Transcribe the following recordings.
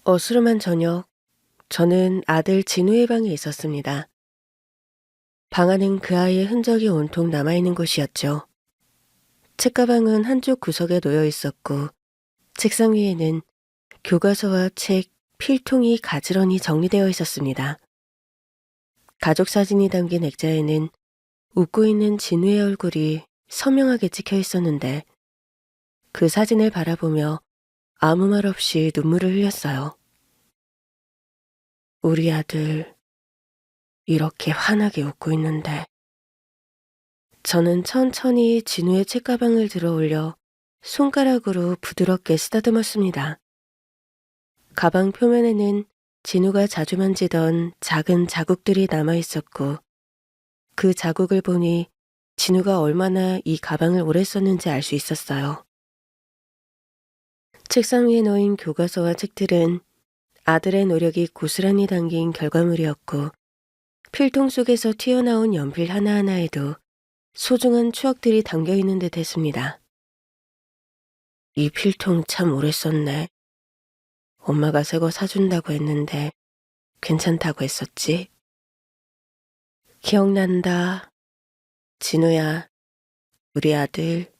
어스름한 저녁, 저는 아들 진우의 방에 있었습니다. 방 안은 그 아이의 흔적이 온통 남아있는 곳이었죠. 책가방은 한쪽 구석에 놓여 있었고, 책상 위에는 교과서와 책, 필통이 가지런히 정리되어 있었습니다. 가족 사진이 담긴 액자에는 웃고 있는 진우의 얼굴이 선명하게 찍혀 있었는데, 그 사진을 바라보며 아무 말 없이 눈물을 흘렸어요. 우리 아들, 이렇게 환하게 웃고 있는데, 저는 천천히 진우의 책가방을 들어 올려 손가락으로 부드럽게 쓰다듬었습니다. 가방 표면에는 진우가 자주 만지던 작은 자국들이 남아 있었고, 그 자국을 보니 진우가 얼마나 이 가방을 오래 썼는지 알 수 있었어요. 책상 위에 놓인 교과서와 책들은 아들의 노력이 고스란히 담긴 결과물이었고, 필통 속에서 튀어나온 연필 하나하나에도 소중한 추억들이 담겨 있는 듯 했습니다. 이 필통 참 오래 썼네. 엄마가 새 거 사준다고 했는데 괜찮다고 했었지? 기억난다. 진우야, 우리 아들.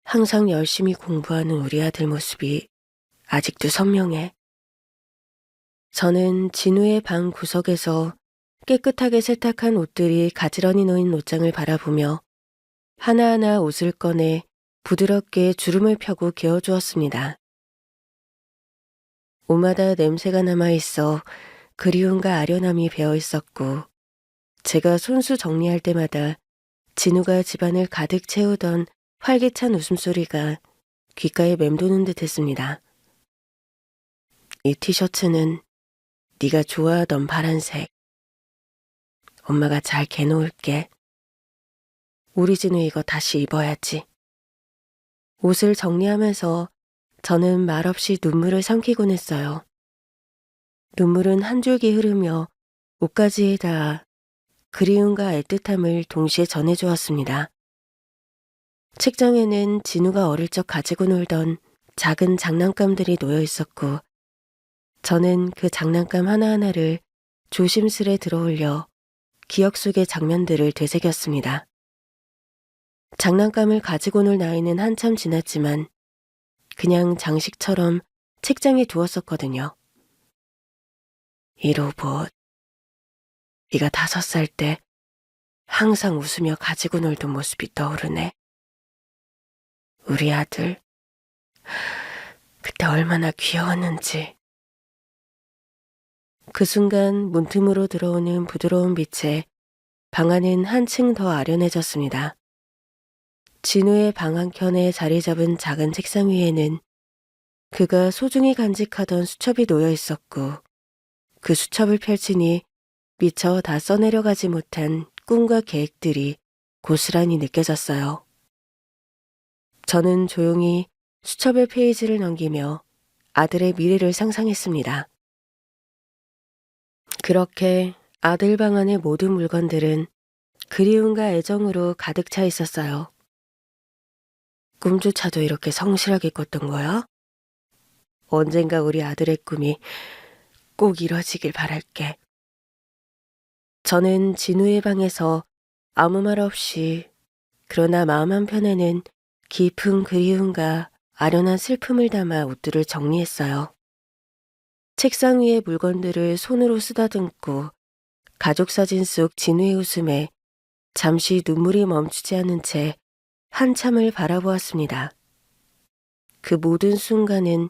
항상 열심히 공부하는 우리 아들 모습이 아직도 선명해. 저는 진우의 방 구석에서 깨끗하게 세탁한 옷들이 가지런히 놓인 옷장을 바라보며 하나하나 옷을 꺼내 부드럽게 주름을 펴고 개어주었습니다. 옷마다 냄새가 남아있어 그리움과 아련함이 배어 있었고, 제가 손수 정리할 때마다 진우가 집안을 가득 채우던 활기찬 웃음소리가 귓가에 맴도는 듯 했습니다. 이 티셔츠는 네가 좋아하던 파란색. 엄마가 잘 개놓을게. 우리 진우 이거 다시 입어야지. 옷을 정리하면서 저는 말없이 눈물을 삼키곤 했어요. 눈물은 한 줄기 흐르며 옷가지에 닿아 그리움과 애틋함을 동시에 전해주었습니다. 책장에는 진우가 어릴 적 가지고 놀던 작은 장난감들이 놓여 있었고, 저는 그 장난감 하나하나를 조심스레 들어올려 기억 속의 장면들을 되새겼습니다. 장난감을 가지고 놀 나이는 한참 지났지만 그냥 장식처럼 책장에 두었었거든요. 이 로봇, 네가 5살 때 항상 웃으며 가지고 놀던 모습이 떠오르네. 우리 아들, 그때 얼마나 귀여웠는지. 그 순간 문틈으로 들어오는 부드러운 빛에 방 안은 한층 더 아련해졌습니다. 진우의 방 한켠에 자리 잡은 작은 책상 위에는 그가 소중히 간직하던 수첩이 놓여 있었고, 그 수첩을 펼치니 미처 다 써내려가지 못한 꿈과 계획들이 고스란히 느껴졌어요. 저는 조용히 수첩의 페이지를 넘기며 아들의 미래를 상상했습니다. 그렇게 아들 방 안의 모든 물건들은 그리움과 애정으로 가득 차 있었어요. 꿈조차도 이렇게 성실하게 꿨던 거야? 언젠가 우리 아들의 꿈이 꼭 이뤄지길 바랄게. 저는 진우의 방에서 아무 말 없이, 그러나 마음 한편에는 깊은 그리움과 아련한 슬픔을 담아 옷들을 정리했어요. 책상 위의 물건들을 손으로 쓰다듬고 가족 사진 속 진우의 웃음에 잠시 눈물이 멈추지 않은 채 한참을 바라보았습니다. 그 모든 순간은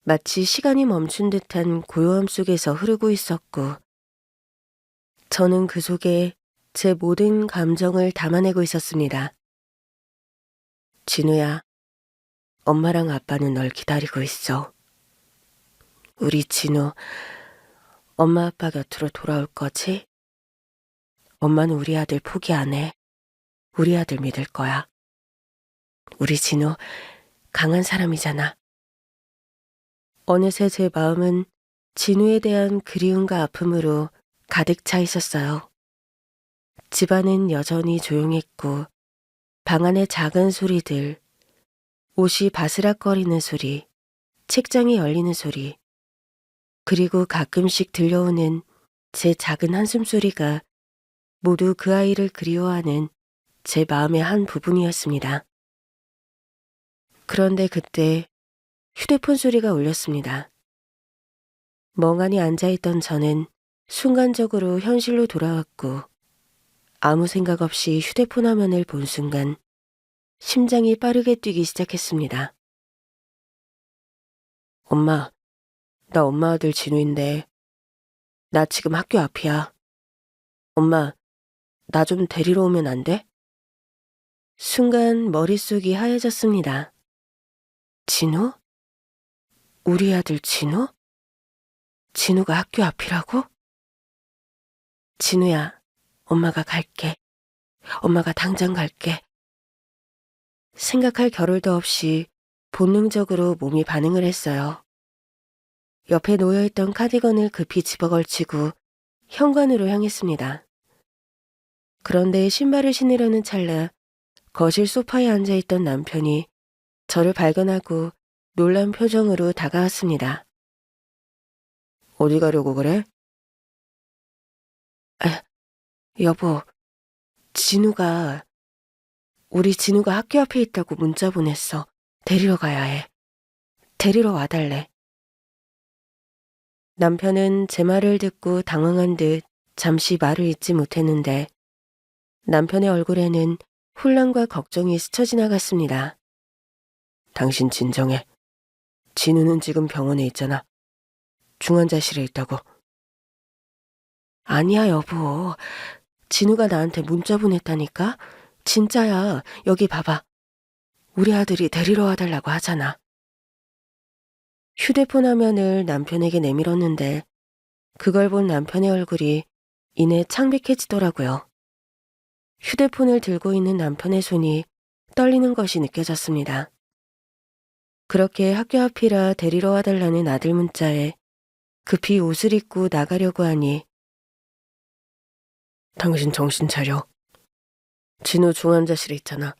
마치 시간이 멈춘 듯한 고요함 속에서 흐르고 있었고, 저는 그 속에 제 모든 감정을 담아내고 있었습니다. 진우야, 엄마랑 아빠는 널 기다리고 있어. 우리 진우, 엄마 아빠 곁으로 돌아올 거지? 엄마는 우리 아들 포기 안 해. 우리 아들 믿을 거야. 우리 진우 강한 사람이잖아. 어느새 제 마음은 진우에 대한 그리움과 아픔으로 가득 차 있었어요. 집안은 여전히 조용했고, 방 안의 작은 소리들, 옷이 바스락거리는 소리, 책장이 열리는 소리, 그리고 가끔씩 들려오는 제 작은 한숨소리가 모두 그 아이를 그리워하는 제 마음의 한 부분이었습니다. 그런데 그때 휴대폰 소리가 울렸습니다. 멍하니 앉아있던 저는 순간적으로 현실로 돌아왔고 아무 생각 없이 휴대폰 화면을 본 순간 심장이 빠르게 뛰기 시작했습니다. 엄마, 나 엄마 아들 진우인데 나 지금 학교 앞이야. 엄마, 나 좀 데리러 오면 안 돼? 순간 머릿속이 하얘졌습니다. 진우? 우리 아들 진우? 진우가 학교 앞이라고? 진우야, 엄마가 갈게. 엄마가 당장 갈게. 생각할 겨를도 없이 본능적으로 몸이 반응을 했어요. 옆에 놓여있던 카디건을 급히 집어걸치고 현관으로 향했습니다. 그런데 신발을 신으려는 찰나 거실 소파에 앉아있던 남편이 저를 발견하고 놀란 표정으로 다가왔습니다. 어디 가려고 그래? 아, 여보, 우리 진우가 학교 앞에 있다고 문자 보냈어. 데리러 가야 해. 데리러 와달래. 남편은 제 말을 듣고 당황한 듯 잠시 말을 잇지 못했는데 남편의 얼굴에는 혼란과 걱정이 스쳐 지나갔습니다. 당신 진정해. 진우는 지금 병원에 있잖아. 중환자실에 있다고. 아니야, 여보. 진우가 나한테 문자 보냈다니까? 진짜야. 여기 봐봐. 우리 아들이 데리러 와달라고 하잖아. 휴대폰 화면을 남편에게 내밀었는데 그걸 본 남편의 얼굴이 이내 창백해지더라고요. 휴대폰을 들고 있는 남편의 손이 떨리는 것이 느껴졌습니다. 그렇게 학교 앞이라 데리러 와달라는 아들 문자에 급히 옷을 입고 나가려고 하니 당신 정신 차려. 진우 중환자실에 있잖아.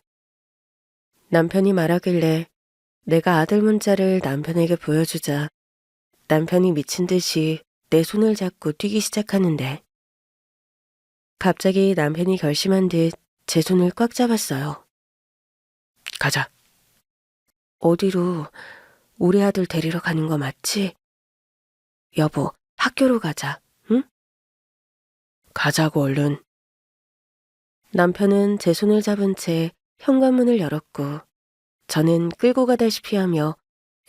남편이 말하길래 내가 아들 문자를 남편에게 보여주자 남편이 미친 듯이 내 손을 잡고 뛰기 시작하는데 갑자기 남편이 결심한 듯 제 손을 꽉 잡았어요. 가자. 어디로? 우리 아들 데리러 가는 거 맞지? 여보, 학교로 가자, 응? 가자고 얼른. 남편은 제 손을 잡은 채 현관문을 열었고 저는 끌고 가다시피 하며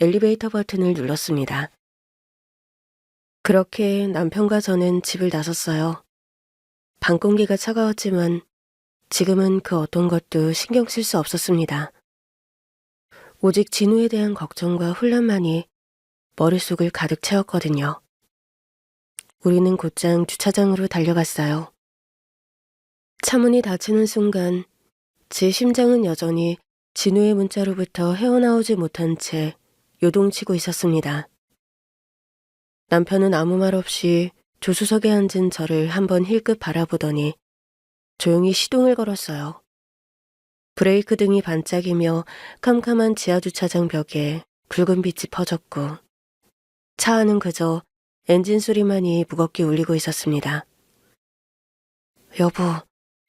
엘리베이터 버튼을 눌렀습니다. 그렇게 남편과 저는 집을 나섰어요. 밤 공기가 차가웠지만 지금은 그 어떤 것도 신경 쓸 수 없었습니다. 오직 진우에 대한 걱정과 혼란만이 머릿속을 가득 채웠거든요. 우리는 곧장 주차장으로 달려갔어요. 차문이 닫히는 순간 제 심장은 여전히 진우의 문자로부터 헤어나오지 못한 채 요동치고 있었습니다. 남편은 아무 말 없이 조수석에 앉은 저를 한번 힐끗 바라보더니 조용히 시동을 걸었어요. 브레이크 등이 반짝이며 캄캄한 지하주차장 벽에 붉은 빛이 퍼졌고 차 안은 그저 엔진 소리만이 무겁게 울리고 있었습니다. 여보,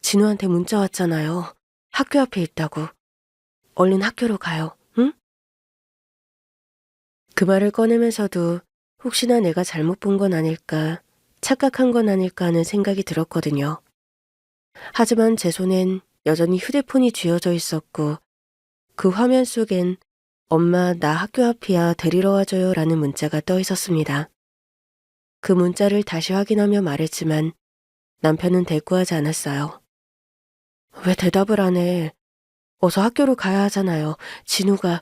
진우한테 문자 왔잖아요. 학교 앞에 있다고. 얼른 학교로 가요, 응? 그 말을 꺼내면서도 혹시나 내가 잘못 본 건 아닐까, 착각한 건 아닐까 하는 생각이 들었거든요. 하지만 제 손엔 여전히 휴대폰이 쥐어져 있었고 그 화면 속엔 엄마 나 학교 앞이야 데리러 와줘요 라는 문자가 떠 있었습니다. 그 문자를 다시 확인하며 말했지만 남편은 대꾸하지 않았어요. 왜 대답을 안 해? 어서 학교로 가야 하잖아요. 진우가...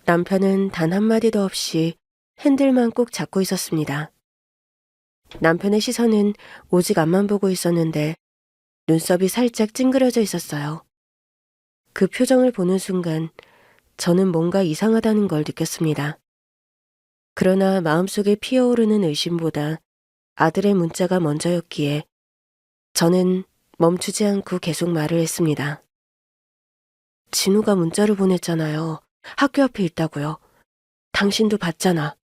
남편은 단 한마디도 없이 핸들만 꼭 잡고 있었습니다. 남편의 시선은 오직 앞만 보고 있었는데 눈썹이 살짝 찡그려져 있었어요. 그 표정을 보는 순간 저는 뭔가 이상하다는 걸 느꼈습니다. 그러나 마음속에 피어오르는 의심보다 아들의 문자가 먼저였기에 저는 멈추지 않고 계속 말을 했습니다. 진우가 문자를 보냈잖아요. 학교 앞에 있다고요. 당신도 봤잖아.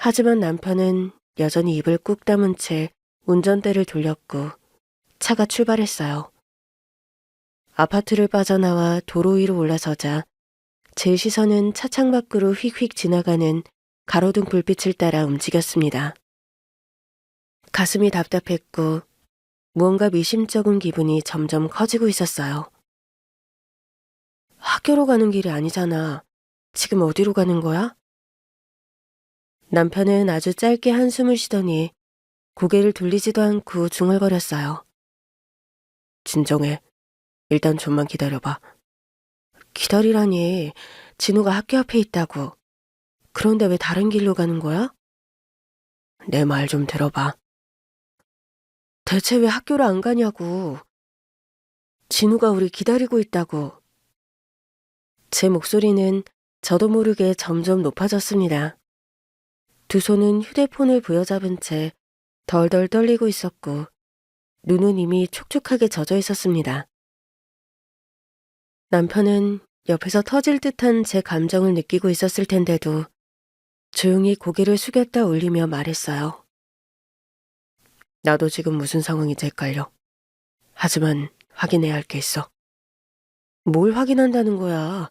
하지만 남편은 여전히 입을 꾹 다문 채 운전대를 돌렸고 차가 출발했어요. 아파트를 빠져나와 도로 위로 올라서자 제 시선은 차창 밖으로 휙휙 지나가는 가로등 불빛을 따라 움직였습니다. 가슴이 답답했고 무언가 미심쩍은 기분이 점점 커지고 있었어요. 학교로 가는 길이 아니잖아. 지금 어디로 가는 거야? 남편은 아주 짧게 한숨을 쉬더니 고개를 돌리지도 않고 중얼거렸어요. 진정해. 일단 좀만 기다려봐. 기다리라니. 진우가 학교 앞에 있다고. 그런데 왜 다른 길로 가는 거야? 내 말 좀 들어봐. 대체 왜 학교를 안 가냐고. 진우가 우리 기다리고 있다고. 제 목소리는 저도 모르게 점점 높아졌습니다. 두 손은 휴대폰을 부여잡은 채 덜덜 떨리고 있었고 눈은 이미 촉촉하게 젖어 있었습니다. 남편은 옆에서 터질 듯한 제 감정을 느끼고 있었을 텐데도 조용히 고개를 숙였다 올리며 말했어요. 나도 지금 무슨 상황인지 헷갈려. 하지만 확인해야 할 게 있어. 뭘 확인한다는 거야.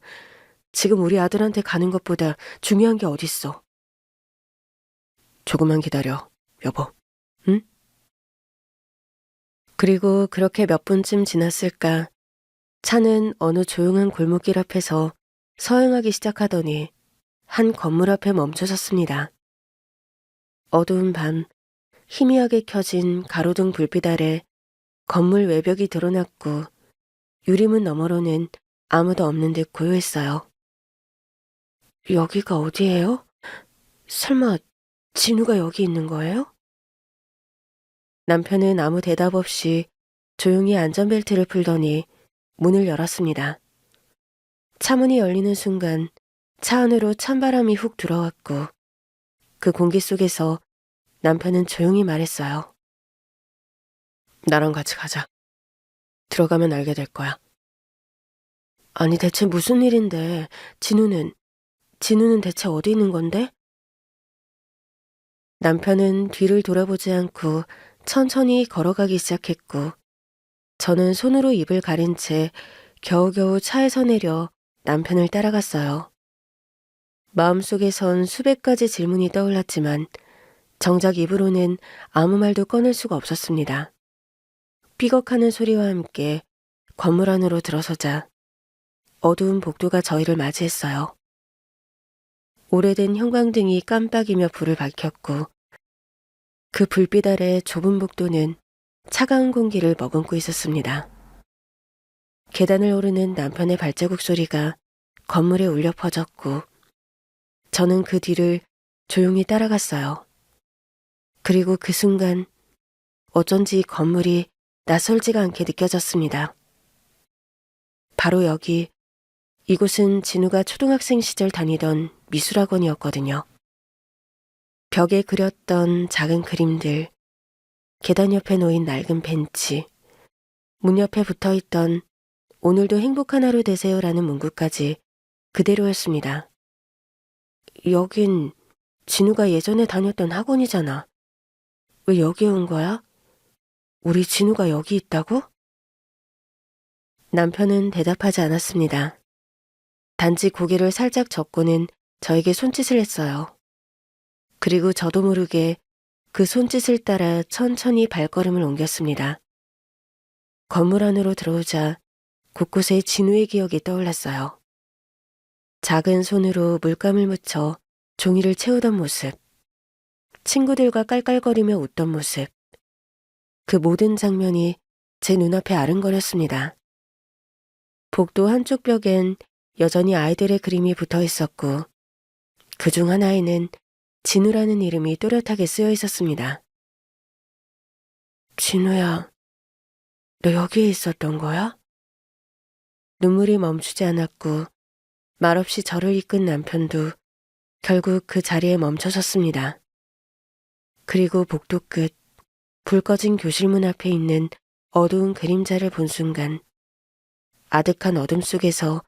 지금 우리 아들한테 가는 것보다 중요한 게 어딨어. 조금만 기다려, 여보. 응? 그리고 그렇게 몇 분쯤 지났을까 차는 어느 조용한 골목길 앞에서 서행하기 시작하더니 한 건물 앞에 멈춰섰습니다. 어두운 밤 희미하게 켜진 가로등 불빛 아래 건물 외벽이 드러났고 유리문 너머로는 아무도 없는 듯 고요했어요. 여기가 어디예요? 설마 진우가 여기 있는 거예요? 남편은 아무 대답 없이 조용히 안전벨트를 풀더니 문을 열었습니다. 차문이 열리는 순간 차 안으로 찬바람이 훅 들어왔고 그 공기 속에서 남편은 조용히 말했어요. 나랑 같이 가자. 들어가면 알게 될 거야. 아니 대체 무슨 일인데 진우는 대체 어디 있는 건데? 남편은 뒤를 돌아보지 않고 천천히 걸어가기 시작했고 저는 손으로 입을 가린 채 겨우겨우 차에서 내려 남편을 따라갔어요. 마음속에선 수백 가지 질문이 떠올랐지만 정작 입으로는 아무 말도 꺼낼 수가 없었습니다. 삐걱하는 소리와 함께 건물 안으로 들어서자 어두운 복도가 저희를 맞이했어요. 오래된 형광등이 깜빡이며 불을 밝혔고 그 불빛 아래 좁은 복도는 차가운 공기를 머금고 있었습니다. 계단을 오르는 남편의 발자국 소리가 건물에 울려 퍼졌고 저는 그 뒤를 조용히 따라갔어요. 그리고 그 순간 어쩐지 건물이 낯설지가 않게 느껴졌습니다. 바로 여기, 이곳은 진우가 초등학생 시절 다니던 미술학원이었거든요. 벽에 그렸던 작은 그림들, 계단 옆에 놓인 낡은 벤치, 문 옆에 붙어있던 오늘도 행복한 하루 되세요라는 문구까지 그대로였습니다. 여긴 진우가 예전에 다녔던 학원이잖아. 왜 여기에 온 거야? 우리 진우가 여기 있다고? 남편은 대답하지 않았습니다. 단지 고개를 살짝 젓고는 저에게 손짓을 했어요. 그리고 저도 모르게 그 손짓을 따라 천천히 발걸음을 옮겼습니다. 건물 안으로 들어오자 곳곳에 진우의 기억이 떠올랐어요. 작은 손으로 물감을 묻혀 종이를 채우던 모습, 친구들과 깔깔거리며 웃던 모습, 그 모든 장면이 제 눈앞에 아른거렸습니다. 복도 한쪽 벽엔 여전히 아이들의 그림이 붙어 있었고 그 중 하나에는 진우라는 이름이 또렷하게 쓰여 있었습니다. 진우야, 너 여기에 있었던 거야? 눈물이 멈추지 않았고 말없이 저를 이끈 남편도 결국 그 자리에 멈춰섰습니다. 그리고 복도 끝, 불 꺼진 교실문 앞에 있는 어두운 그림자를 본 순간 아득한 어둠 속에서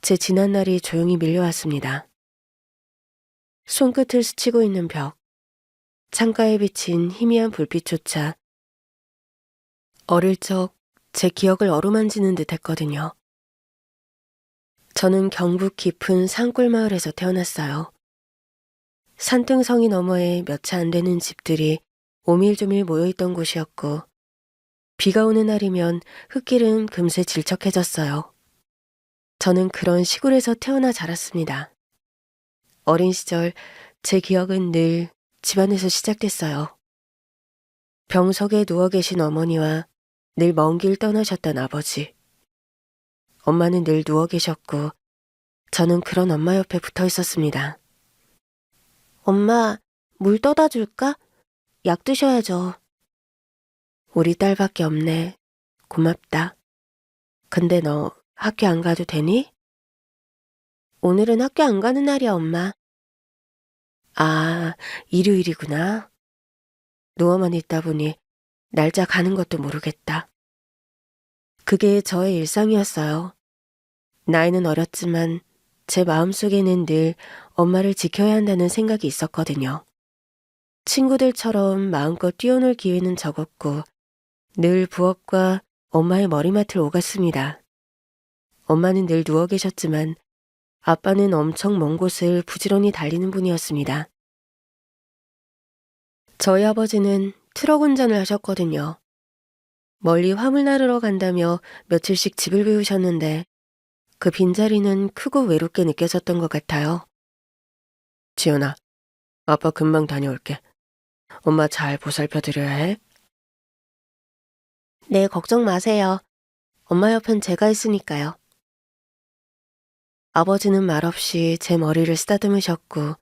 제 지난날이 조용히 밀려왔습니다. 손끝을 스치고 있는 벽, 창가에 비친 희미한 불빛조차 어릴 적 제 기억을 어루만지는 듯 했거든요. 저는 경북 깊은 산골 마을에서 태어났어요. 산등성이 너머에 몇 채 안 되는 집들이 오밀조밀 모여있던 곳이었고, 비가 오는 날이면 흙길은 금세 질척해졌어요. 저는 그런 시골에서 태어나 자랐습니다. 어린 시절 제 기억은 늘 집안에서 시작됐어요. 병석에 누워 계신 어머니와 늘 먼 길 떠나셨던 아버지. 엄마는 늘 누워 계셨고 저는 그런 엄마 옆에 붙어 있었습니다. 엄마, 물 떠다 줄까? 약 드셔야죠. 우리 딸밖에 없네. 고맙다. 근데 너 학교 안 가도 되니? 오늘은 학교 안 가는 날이야, 엄마. 아, 일요일이구나. 누워만 있다 보니 날짜 가는 것도 모르겠다. 그게 저의 일상이었어요. 나이는 어렸지만 제 마음속에는 늘 엄마를 지켜야 한다는 생각이 있었거든요. 친구들처럼 마음껏 뛰어놀 기회는 적었고 늘 부엌과 엄마의 머리맡을 오갔습니다. 엄마는 늘 누워 계셨지만 아빠는 엄청 먼 곳을 부지런히 달리는 분이었습니다. 저희 아버지는 트럭 운전을 하셨거든요. 멀리 화물 나르러 간다며 며칠씩 집을 비우셨는데 그 빈자리는 크고 외롭게 느껴졌던 것 같아요. 지연아, 아빠 금방 다녀올게. 엄마 잘 보살펴드려야 해. 네, 걱정 마세요. 엄마 옆엔 제가 있으니까요. 아버지는 말없이 제 머리를 쓰다듬으셨고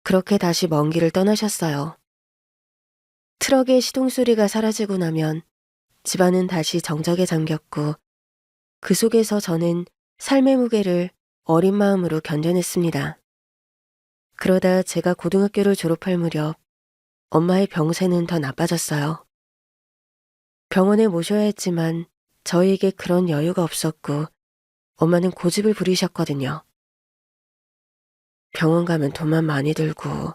그렇게 다시 먼 길을 떠나셨어요. 트럭의 시동소리가 사라지고 나면 집안은 다시 정적에 잠겼고 그 속에서 저는 삶의 무게를 어린 마음으로 견뎌냈습니다. 그러다 제가 고등학교를 졸업할 무렵 엄마의 병세는 더 나빠졌어요. 병원에 모셔야 했지만 저희에게 그런 여유가 없었고 엄마는 고집을 부리셨거든요. 병원 가면 돈만 많이 들고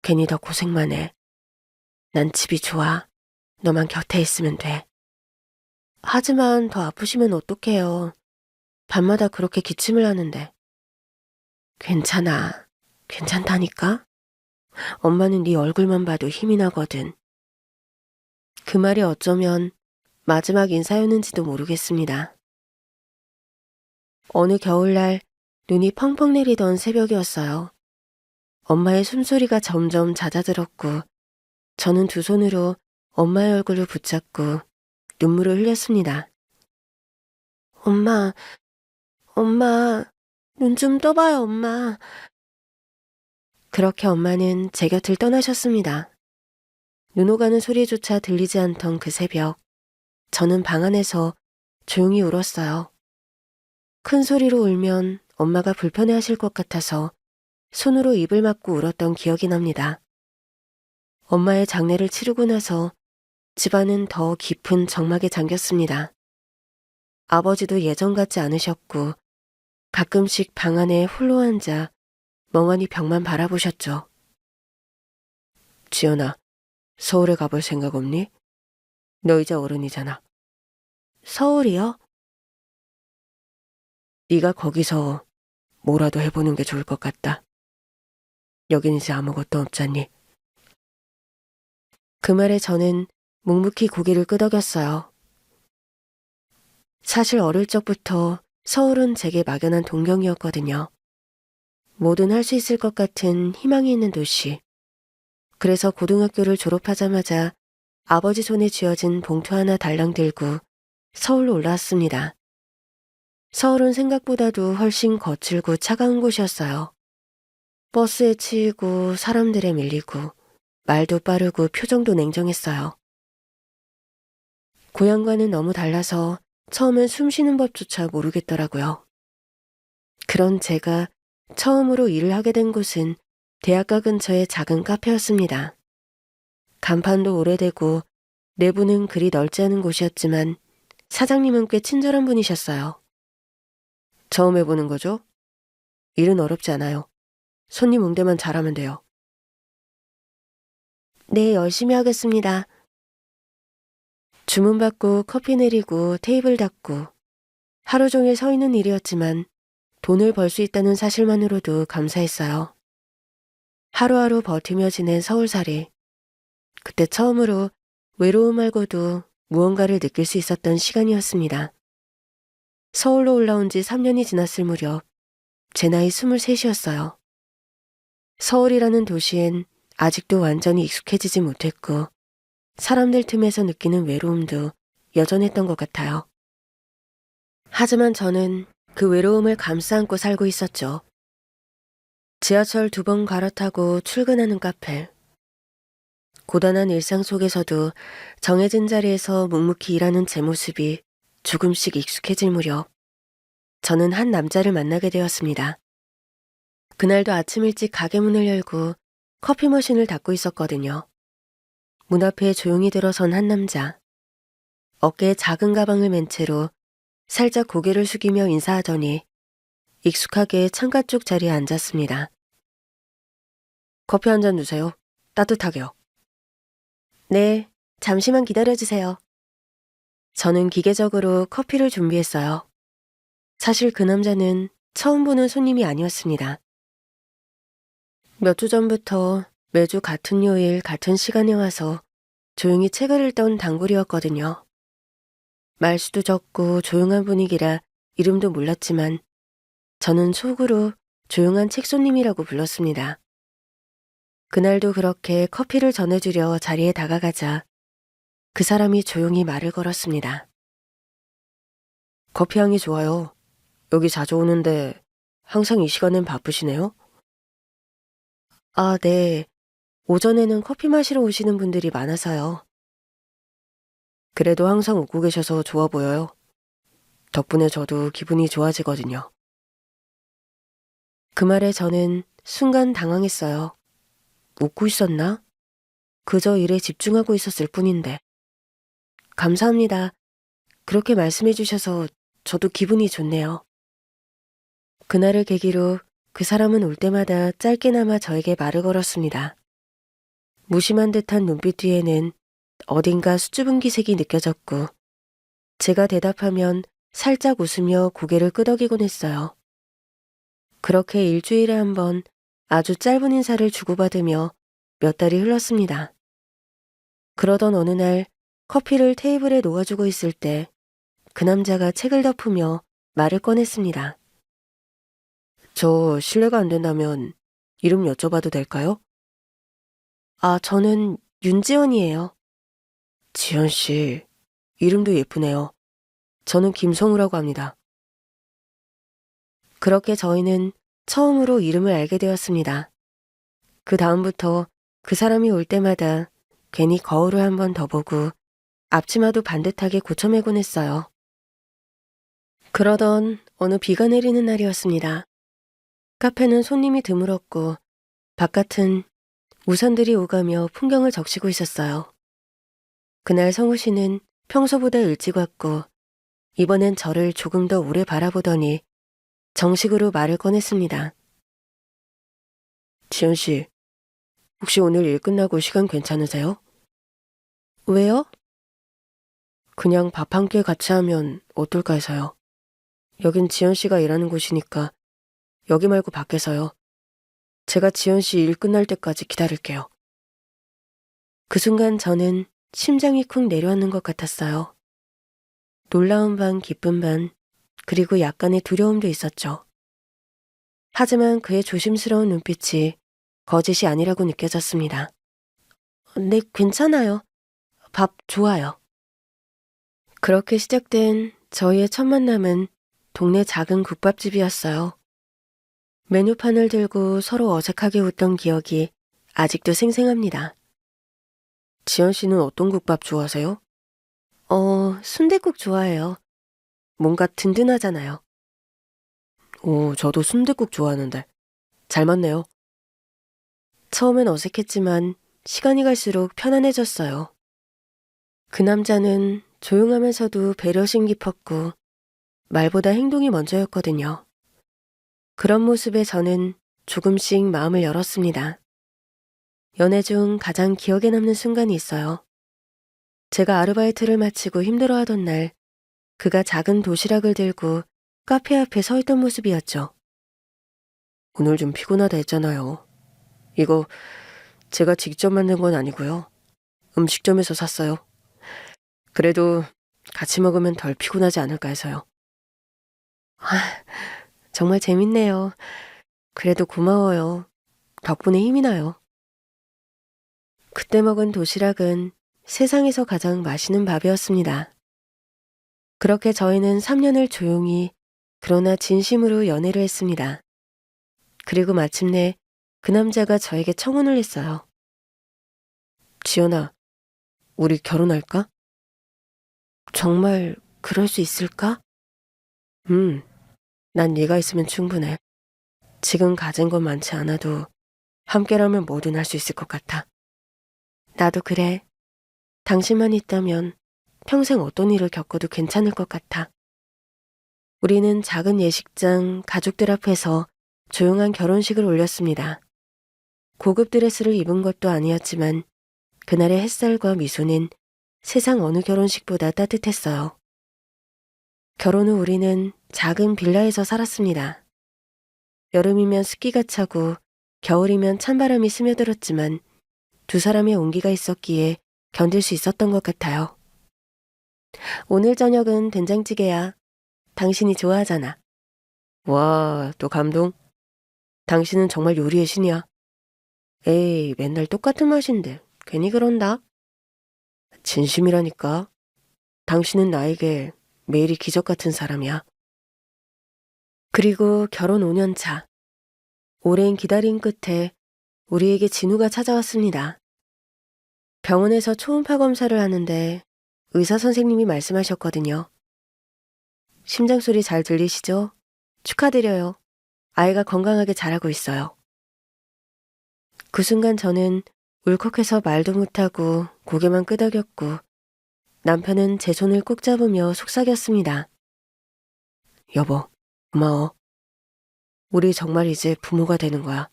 괜히 더 고생만 해. 난 집이 좋아. 너만 곁에 있으면 돼. 하지만 더 아프시면 어떡해요. 밤마다 그렇게 기침을 하는데. 괜찮아. 괜찮다니까? 엄마는 네 얼굴만 봐도 힘이 나거든. 그 말이 어쩌면 마지막 인사였는지도 모르겠습니다. 어느 겨울날 눈이 펑펑 내리던 새벽이었어요. 엄마의 숨소리가 점점 잦아들었고 저는 두 손으로 엄마의 얼굴을 붙잡고 눈물을 흘렸습니다. 엄마, 엄마, 눈 좀 떠봐요, 엄마. 그렇게 엄마는 제 곁을 떠나셨습니다. 눈 오가는 소리조차 들리지 않던 그 새벽, 저는 방 안에서 조용히 울었어요. 큰 소리로 울면 엄마가 불편해하실 것 같아서 손으로 입을 막고 울었던 기억이 납니다. 엄마의 장례를 치르고 나서 집안은 더 깊은 정막에 잠겼습니다. 아버지도 예전 같지 않으셨고 가끔씩 방 안에 홀로 앉아 멍하니 벽만 바라보셨죠. 지연아, 서울에 가볼 생각 없니? 너 이제 어른이잖아. 서울이요? 네가 거기서 뭐라도 해보는 게 좋을 것 같다. 여긴 이제 아무것도 없잖니. 그 말에 저는 묵묵히 고개를 끄덕였어요. 사실 어릴 적부터 서울은 제게 막연한 동경이었거든요. 뭐든 할 수 있을 것 같은 희망이 있는 도시. 그래서 고등학교를 졸업하자마자 아버지 손에 쥐어진 봉투 하나 달랑 들고 서울로 올라왔습니다. 서울은 생각보다도 훨씬 거칠고 차가운 곳이었어요. 버스에 치이고 사람들에 밀리고 말도 빠르고 표정도 냉정했어요. 고향과는 너무 달라서 처음엔 숨 쉬는 법조차 모르겠더라고요. 그런 제가 처음으로 일을 하게 된 곳은 대학가 근처의 작은 카페였습니다. 간판도 오래되고 내부는 그리 넓지 않은 곳이었지만 사장님은 꽤 친절한 분이셨어요. 처음 해보는 거죠? 일은 어렵지 않아요. 손님 응대만 잘하면 돼요. 네, 열심히 하겠습니다. 주문 받고 커피 내리고 테이블 닦고 하루 종일 서 있는 일이었지만 돈을 벌 수 있다는 사실만으로도 감사했어요. 하루하루 버티며 지낸 서울살이. 그때 처음으로 외로움 말고도 무언가를 느낄 수 있었던 시간이었습니다. 서울로 올라온 지 3년이 지났을 무렵 제 나이 23이었어요. 서울이라는 도시엔 아직도 완전히 익숙해지지 못했고 사람들 틈에서 느끼는 외로움도 여전했던 것 같아요. 하지만 저는 그 외로움을 감싸 안고 살고 있었죠. 지하철 2번 갈아타고 출근하는 카페. 고단한 일상 속에서도 정해진 자리에서 묵묵히 일하는 제 모습이 조금씩 익숙해질 무렵 저는 한 남자를 만나게 되었습니다. 그날도 아침 일찍 가게 문을 열고 커피 머신을 닫고 있었거든요. 문 앞에 조용히 들어선 한 남자. 어깨에 작은 가방을 맨 채로 살짝 고개를 숙이며 인사하더니 익숙하게 창가 쪽 자리에 앉았습니다. 커피 한 잔 주세요. 따뜻하게요. 네, 잠시만 기다려주세요. 저는 기계적으로 커피를 준비했어요. 사실 그 남자는 처음 보는 손님이 아니었습니다. 몇 주 전부터 매주 같은 요일 같은 시간에 와서 조용히 책을 읽던 단골이었거든요. 말수도 적고 조용한 분위기라 이름도 몰랐지만 저는 속으로 조용한 책손님이라고 불렀습니다. 그날도 그렇게 커피를 전해주려 자리에 다가가자 그 사람이 조용히 말을 걸었습니다. 커피 향이 좋아요. 여기 자주 오는데 항상 이 시간엔 바쁘시네요? 아, 네. 오전에는 커피 마시러 오시는 분들이 많아서요. 그래도 항상 웃고 계셔서 좋아 보여요. 덕분에 저도 기분이 좋아지거든요. 그 말에 저는 순간 당황했어요. 웃고 있었나? 그저 일에 집중하고 있었을 뿐인데. 감사합니다. 그렇게 말씀해 주셔서 저도 기분이 좋네요. 그날을 계기로 그 사람은 올 때마다 짧게나마 저에게 말을 걸었습니다. 무심한 듯한 눈빛 뒤에는 어딘가 수줍은 기색이 느껴졌고 제가 대답하면 살짝 웃으며 고개를 끄덕이곤 했어요. 그렇게 일주일에 한 번 아주 짧은 인사를 주고받으며 몇 달이 흘렀습니다. 그러던 어느 날 커피를 테이블에 놓아주고 있을 때 그 남자가 책을 덮으며 말을 꺼냈습니다. 저 실례가 안 된다면 이름 여쭤봐도 될까요? 아, 저는 윤지연이에요. 지연 씨, 이름도 예쁘네요. 저는 김성우라고 합니다. 그렇게 저희는 처음으로 이름을 알게 되었습니다. 그 다음부터 그 사람이 올 때마다 괜히 거울을 한 번 더 보고 앞치마도 반듯하게 고쳐매곤 했어요. 그러던 어느 비가 내리는 날이었습니다. 카페는 손님이 드물었고 바깥은 우산들이 오가며 풍경을 적시고 있었어요. 그날 성우 씨는 평소보다 일찍 왔고 이번엔 저를 조금 더 오래 바라보더니 정식으로 말을 꺼냈습니다. 지연 씨, 혹시 오늘 일 끝나고 시간 괜찮으세요? 왜요? 그냥 밥 한 끼 같이 하면 어떨까 해서요. 여긴 지연 씨가 일하는 곳이니까 여기 말고 밖에서요. 제가 지연 씨 일 끝날 때까지 기다릴게요. 그 순간 저는 심장이 쿵 내려앉는 것 같았어요. 놀라운 반, 기쁜 반, 그리고 약간의 두려움도 있었죠. 하지만 그의 조심스러운 눈빛이 거짓이 아니라고 느껴졌습니다. 네, 괜찮아요. 밥 좋아요. 그렇게 시작된 저희의 첫 만남은 동네 작은 국밥집이었어요. 메뉴판을 들고 서로 어색하게 웃던 기억이 아직도 생생합니다. 지연 씨는 어떤 국밥 좋아하세요? 순댓국 좋아해요. 뭔가 든든하잖아요. 오, 저도 순댓국 좋아하는데. 잘 맞네요. 처음엔 어색했지만 시간이 갈수록 편안해졌어요. 그 남자는 조용하면서도 배려심 깊었고 말보다 행동이 먼저였거든요. 그런 모습에 저는 조금씩 마음을 열었습니다. 연애 중 가장 기억에 남는 순간이 있어요. 제가 아르바이트를 마치고 힘들어하던 날, 그가 작은 도시락을 들고 카페 앞에 서 있던 모습이었죠. 오늘 좀 피곤하다 했잖아요. 이거 제가 직접 만든 건 아니고요. 음식점에서 샀어요. 그래도 같이 먹으면 덜 피곤하지 않을까 해서요. 아, 정말 재밌네요. 그래도 고마워요. 덕분에 힘이 나요. 그때 먹은 도시락은 세상에서 가장 맛있는 밥이었습니다. 그렇게 저희는 3년을 조용히 그러나 진심으로 연애를 했습니다. 그리고 마침내 그 남자가 저에게 청혼을 했어요. 지연아, 우리 결혼할까? 정말 그럴 수 있을까? 난 네가 있으면 충분해. 지금 가진 건 많지 않아도 함께라면 뭐든 할 수 있을 것 같아. 나도 그래. 당신만 있다면 평생 어떤 일을 겪어도 괜찮을 것 같아. 우리는 작은 예식장 가족들 앞에서 조용한 결혼식을 올렸습니다. 고급 드레스를 입은 것도 아니었지만 그날의 햇살과 미소는 세상 어느 결혼식보다 따뜻했어요. 결혼 후 우리는 작은 빌라에서 살았습니다. 여름이면 습기가 차고 겨울이면 찬바람이 스며들었지만 두 사람의 온기가 있었기에 견딜 수 있었던 것 같아요. 오늘 저녁은 된장찌개야. 당신이 좋아하잖아. 와, 또 감동? 당신은 정말 요리의 신이야. 에이, 맨날 똑같은 맛인데 괜히 그런다. 진심이라니까. 당신은 나에게 매일이 기적 같은 사람이야. 그리고 결혼 5년 차. 오랜 기다림 끝에 우리에게 진우가 찾아왔습니다. 병원에서 초음파 검사를 하는데 의사 선생님이 말씀하셨거든요. 심장 소리 잘 들리시죠? 축하드려요. 아이가 건강하게 자라고 있어요. 그 순간 저는 울컥해서 말도 못하고 고개만 끄덕였고 남편은 제 손을 꼭 잡으며 속삭였습니다. 여보, 고마워. 우리 정말 이제 부모가 되는 거야.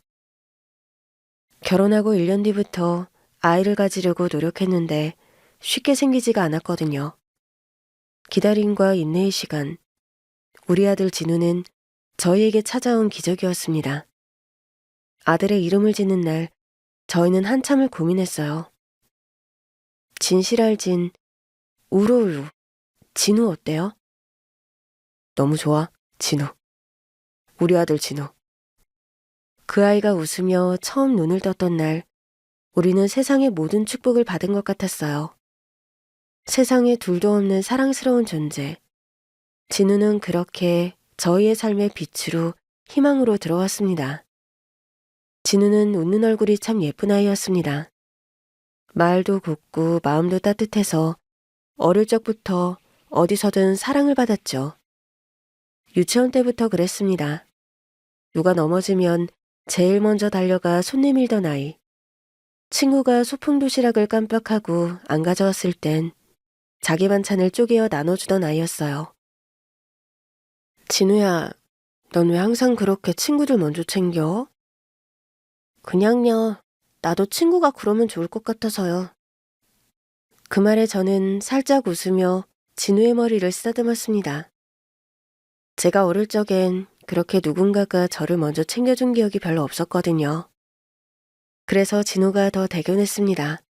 결혼하고 1년 뒤부터 아이를 가지려고 노력했는데 쉽게 생기지가 않았거든요. 기다림과 인내의 시간, 우리 아들 진우는 저희에게 찾아온 기적이었습니다. 아들의 이름을 짓는 날 저희는 한참을 고민했어요. 진실할 진, 우루우루, 진우 어때요? 너무 좋아, 진우. 우리 아들 진우. 그 아이가 웃으며 처음 눈을 떴던 날 우리는 세상의 모든 축복을 받은 것 같았어요. 세상에 둘도 없는 사랑스러운 존재. 진우는 그렇게 저희의 삶의 빛으로 희망으로 들어왔습니다. 진우는 웃는 얼굴이 참 예쁜 아이였습니다. 말도 곱고 마음도 따뜻해서 어릴 적부터 어디서든 사랑을 받았죠. 유치원 때부터 그랬습니다. 누가 넘어지면 제일 먼저 달려가 손 내밀던 아이. 친구가 소풍 도시락을 깜빡하고 안 가져왔을 땐 자기 반찬을 쪼개어 나눠주던 아이였어요. 진우야, 넌 왜 항상 그렇게 친구들 먼저 챙겨? 그냥요. 나도 친구가 그러면 좋을 것 같아서요. 그 말에 저는 살짝 웃으며 진우의 머리를 쓰다듬었습니다. 제가 어릴 적엔 그렇게 누군가가 저를 먼저 챙겨준 기억이 별로 없었거든요. 그래서 진우가 더 대견했습니다.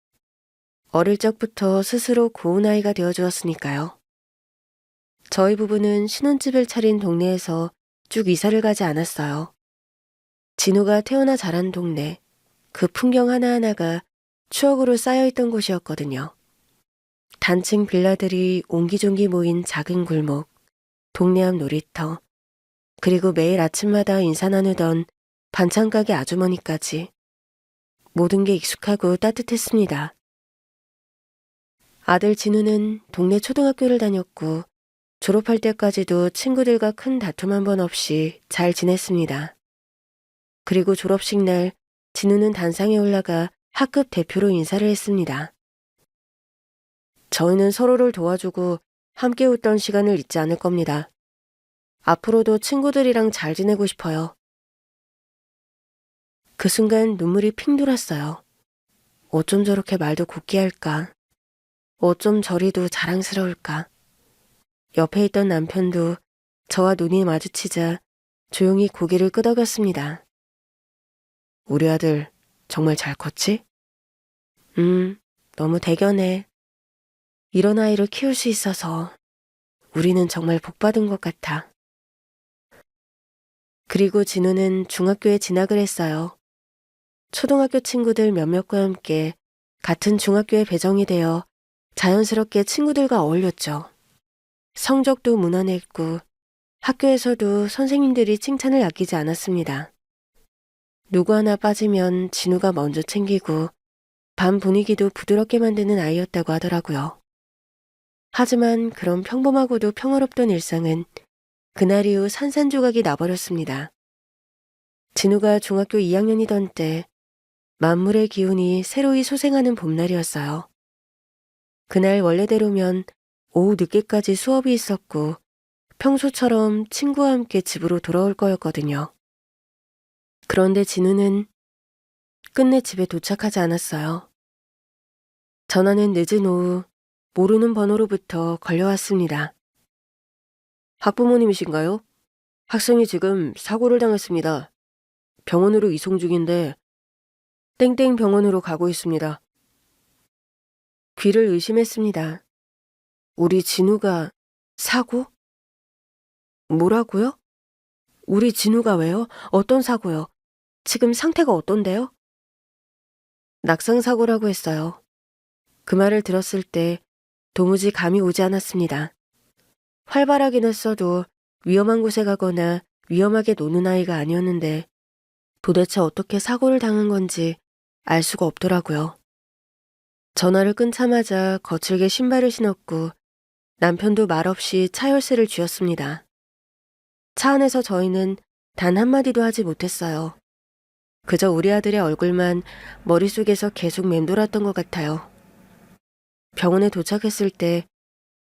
어릴 적부터 스스로 고운 아이가 되어주었으니까요. 저희 부부는 신혼집을 차린 동네에서 쭉 이사를 가지 않았어요. 진우가 태어나 자란 동네, 그 풍경 하나하나가 추억으로 쌓여있던 곳이었거든요. 단층 빌라들이 옹기종기 모인 작은 골목, 동네 앞 놀이터, 그리고 매일 아침마다 인사 나누던 반찬 가게 아주머니까지 모든 게 익숙하고 따뜻했습니다. 아들 진우는 동네 초등학교를 다녔고 졸업할 때까지도 친구들과 큰 다툼 한 번 없이 잘 지냈습니다. 그리고 졸업식 날 진우는 단상에 올라가 학급 대표로 인사를 했습니다. 저희는 서로를 도와주고 함께 웃던 시간을 잊지 않을 겁니다. 앞으로도 친구들이랑 잘 지내고 싶어요. 그 순간 눈물이 핑 돌았어요. 어쩜 저렇게 말도 곱게 할까? 어쩜 저리도 자랑스러울까? 옆에 있던 남편도 저와 눈이 마주치자 조용히 고개를 끄덕였습니다. 우리 아들 정말 잘 컸지? 너무 대견해. 이런 아이를 키울 수 있어서 우리는 정말 복받은 것 같아. 그리고 진우는 중학교에 진학을 했어요. 초등학교 친구들 몇몇과 함께 같은 중학교에 배정이 되어 자연스럽게 친구들과 어울렸죠. 성적도 무난했고 학교에서도 선생님들이 칭찬을 아끼지 않았습니다. 누구 하나 빠지면 진우가 먼저 챙기고 반 분위기도 부드럽게 만드는 아이였다고 하더라고요. 하지만 그런 평범하고도 평화롭던 일상은 그날 이후 산산조각이 나버렸습니다. 진우가 중학교 2학년이던 때 만물의 기운이 새로이 소생하는 봄날이었어요. 그날 원래대로면 오후 늦게까지 수업이 있었고 평소처럼 친구와 함께 집으로 돌아올 거였거든요. 그런데 진우는 끝내 집에 도착하지 않았어요. 전화는 늦은 오후 모르는 번호로부터 걸려왔습니다. 학부모님이신가요? 학생이 지금 사고를 당했습니다. 병원으로 이송 중인데 땡땡 병원으로 가고 있습니다. 귀를 의심했습니다. 우리 진우가 사고? 뭐라고요? 우리 진우가 왜요? 어떤 사고요? 지금 상태가 어떤데요? 낙상사고라고 했어요. 그 말을 들었을 때 도무지 감이 오지 않았습니다. 활발하긴 했어도 위험한 곳에 가거나 위험하게 노는 아이가 아니었는데 도대체 어떻게 사고를 당한 건지 알 수가 없더라고요. 전화를 끊자마자 거칠게 신발을 신었고 남편도 말없이 차 열쇠를 쥐었습니다. 차 안에서 저희는 단 한마디도 하지 못했어요. 그저 우리 아들의 얼굴만 머릿속에서 계속 맴돌았던 것 같아요. 병원에 도착했을 때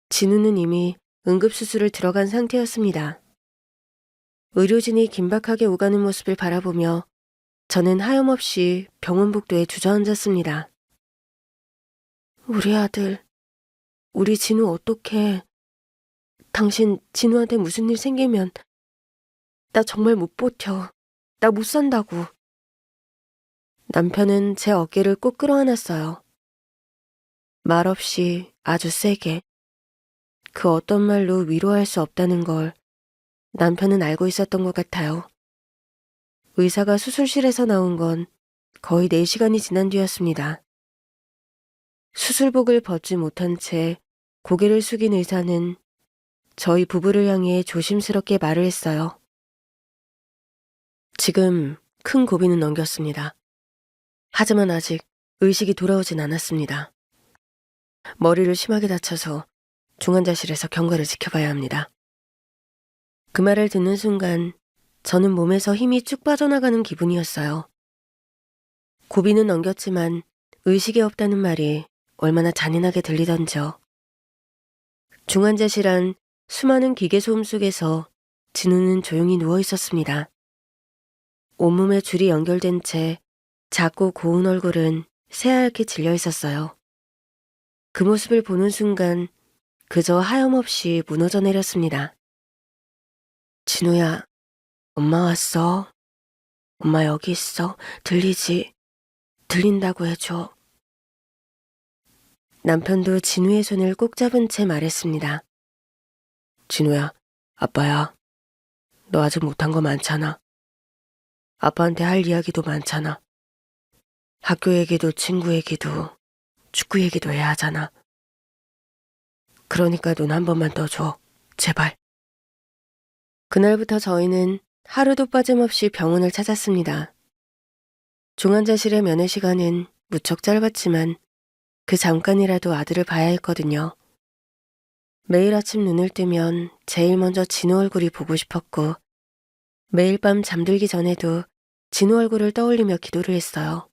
진우는 이미 응급수술을 들어간 상태였습니다. 의료진이 긴박하게 오가는 모습을 바라보며 저는 하염없이 병원 복도에 주저앉았습니다. 우리 아들, 우리 진우 어떡해. 당신 진우한테 무슨 일 생기면 나 정말 못 버텨. 나 못 산다고. 남편은 제 어깨를 꼭 끌어안았어요. 말없이 아주 세게. 그 어떤 말로 위로할 수 없다는 걸 남편은 알고 있었던 것 같아요. 의사가 수술실에서 나온 건 거의 4시간이 지난 뒤였습니다. 수술복을 벗지 못한 채 고개를 숙인 의사는 저희 부부를 향해 조심스럽게 말을 했어요. 지금 큰 고비는 넘겼습니다. 하지만 아직 의식이 돌아오진 않았습니다. 머리를 심하게 다쳐서 중환자실에서 경과를 지켜봐야 합니다. 그 말을 듣는 순간 저는 몸에서 힘이 쭉 빠져나가는 기분이었어요. 고비는 넘겼지만 의식이 없다는 말이 얼마나 잔인하게 들리던지요. 중환자실 안 수많은 기계 소음 속에서 진우는 조용히 누워 있었습니다. 온몸에 줄이 연결된 채 작고 고운 얼굴은 새하얗게 질려 있었어요. 그 모습을 보는 순간 그저 하염없이 무너져 내렸습니다. 진우야, 엄마 왔어. 엄마 여기 있어. 들리지? 들린다고 해줘. 남편도 진우의 손을 꼭 잡은 채 말했습니다. 진우야, 아빠야. 너 아직 못한 거 많잖아. 아빠한테 할 이야기도 많잖아. 학교 얘기도 친구 얘기도 축구 얘기도 해야 하잖아. 그러니까 눈 한 번만 떠줘. 제발. 그날부터 저희는 하루도 빠짐없이 병원을 찾았습니다. 중환자실의 면회 시간은 무척 짧았지만 그 잠깐이라도 아들을 봐야 했거든요. 매일 아침 눈을 뜨면 제일 먼저 진우 얼굴이 보고 싶었고 매일 밤 잠들기 전에도 진우 얼굴을 떠올리며 기도를 했어요.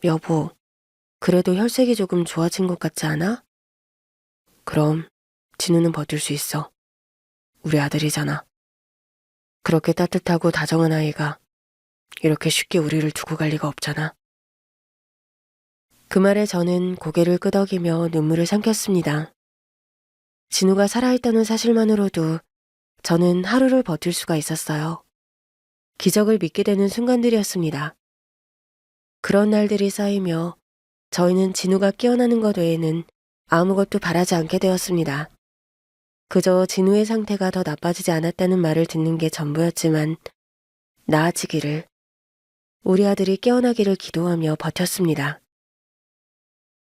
여보, 그래도 혈색이 조금 좋아진 것 같지 않아? 그럼 진우는 버틸 수 있어. 우리 아들이잖아. 그렇게 따뜻하고 다정한 아이가 이렇게 쉽게 우리를 두고 갈 리가 없잖아. 그 말에 저는 고개를 끄덕이며 눈물을 삼켰습니다. 진우가 살아있다는 사실만으로도 저는 하루를 버틸 수가 있었어요. 기적을 믿게 되는 순간들이었습니다. 그런 날들이 쌓이며 저희는 진우가 깨어나는 것 외에는 아무것도 바라지 않게 되었습니다. 그저 진우의 상태가 더 나빠지지 않았다는 말을 듣는 게 전부였지만 나아지기를, 우리 아들이 깨어나기를 기도하며 버텼습니다.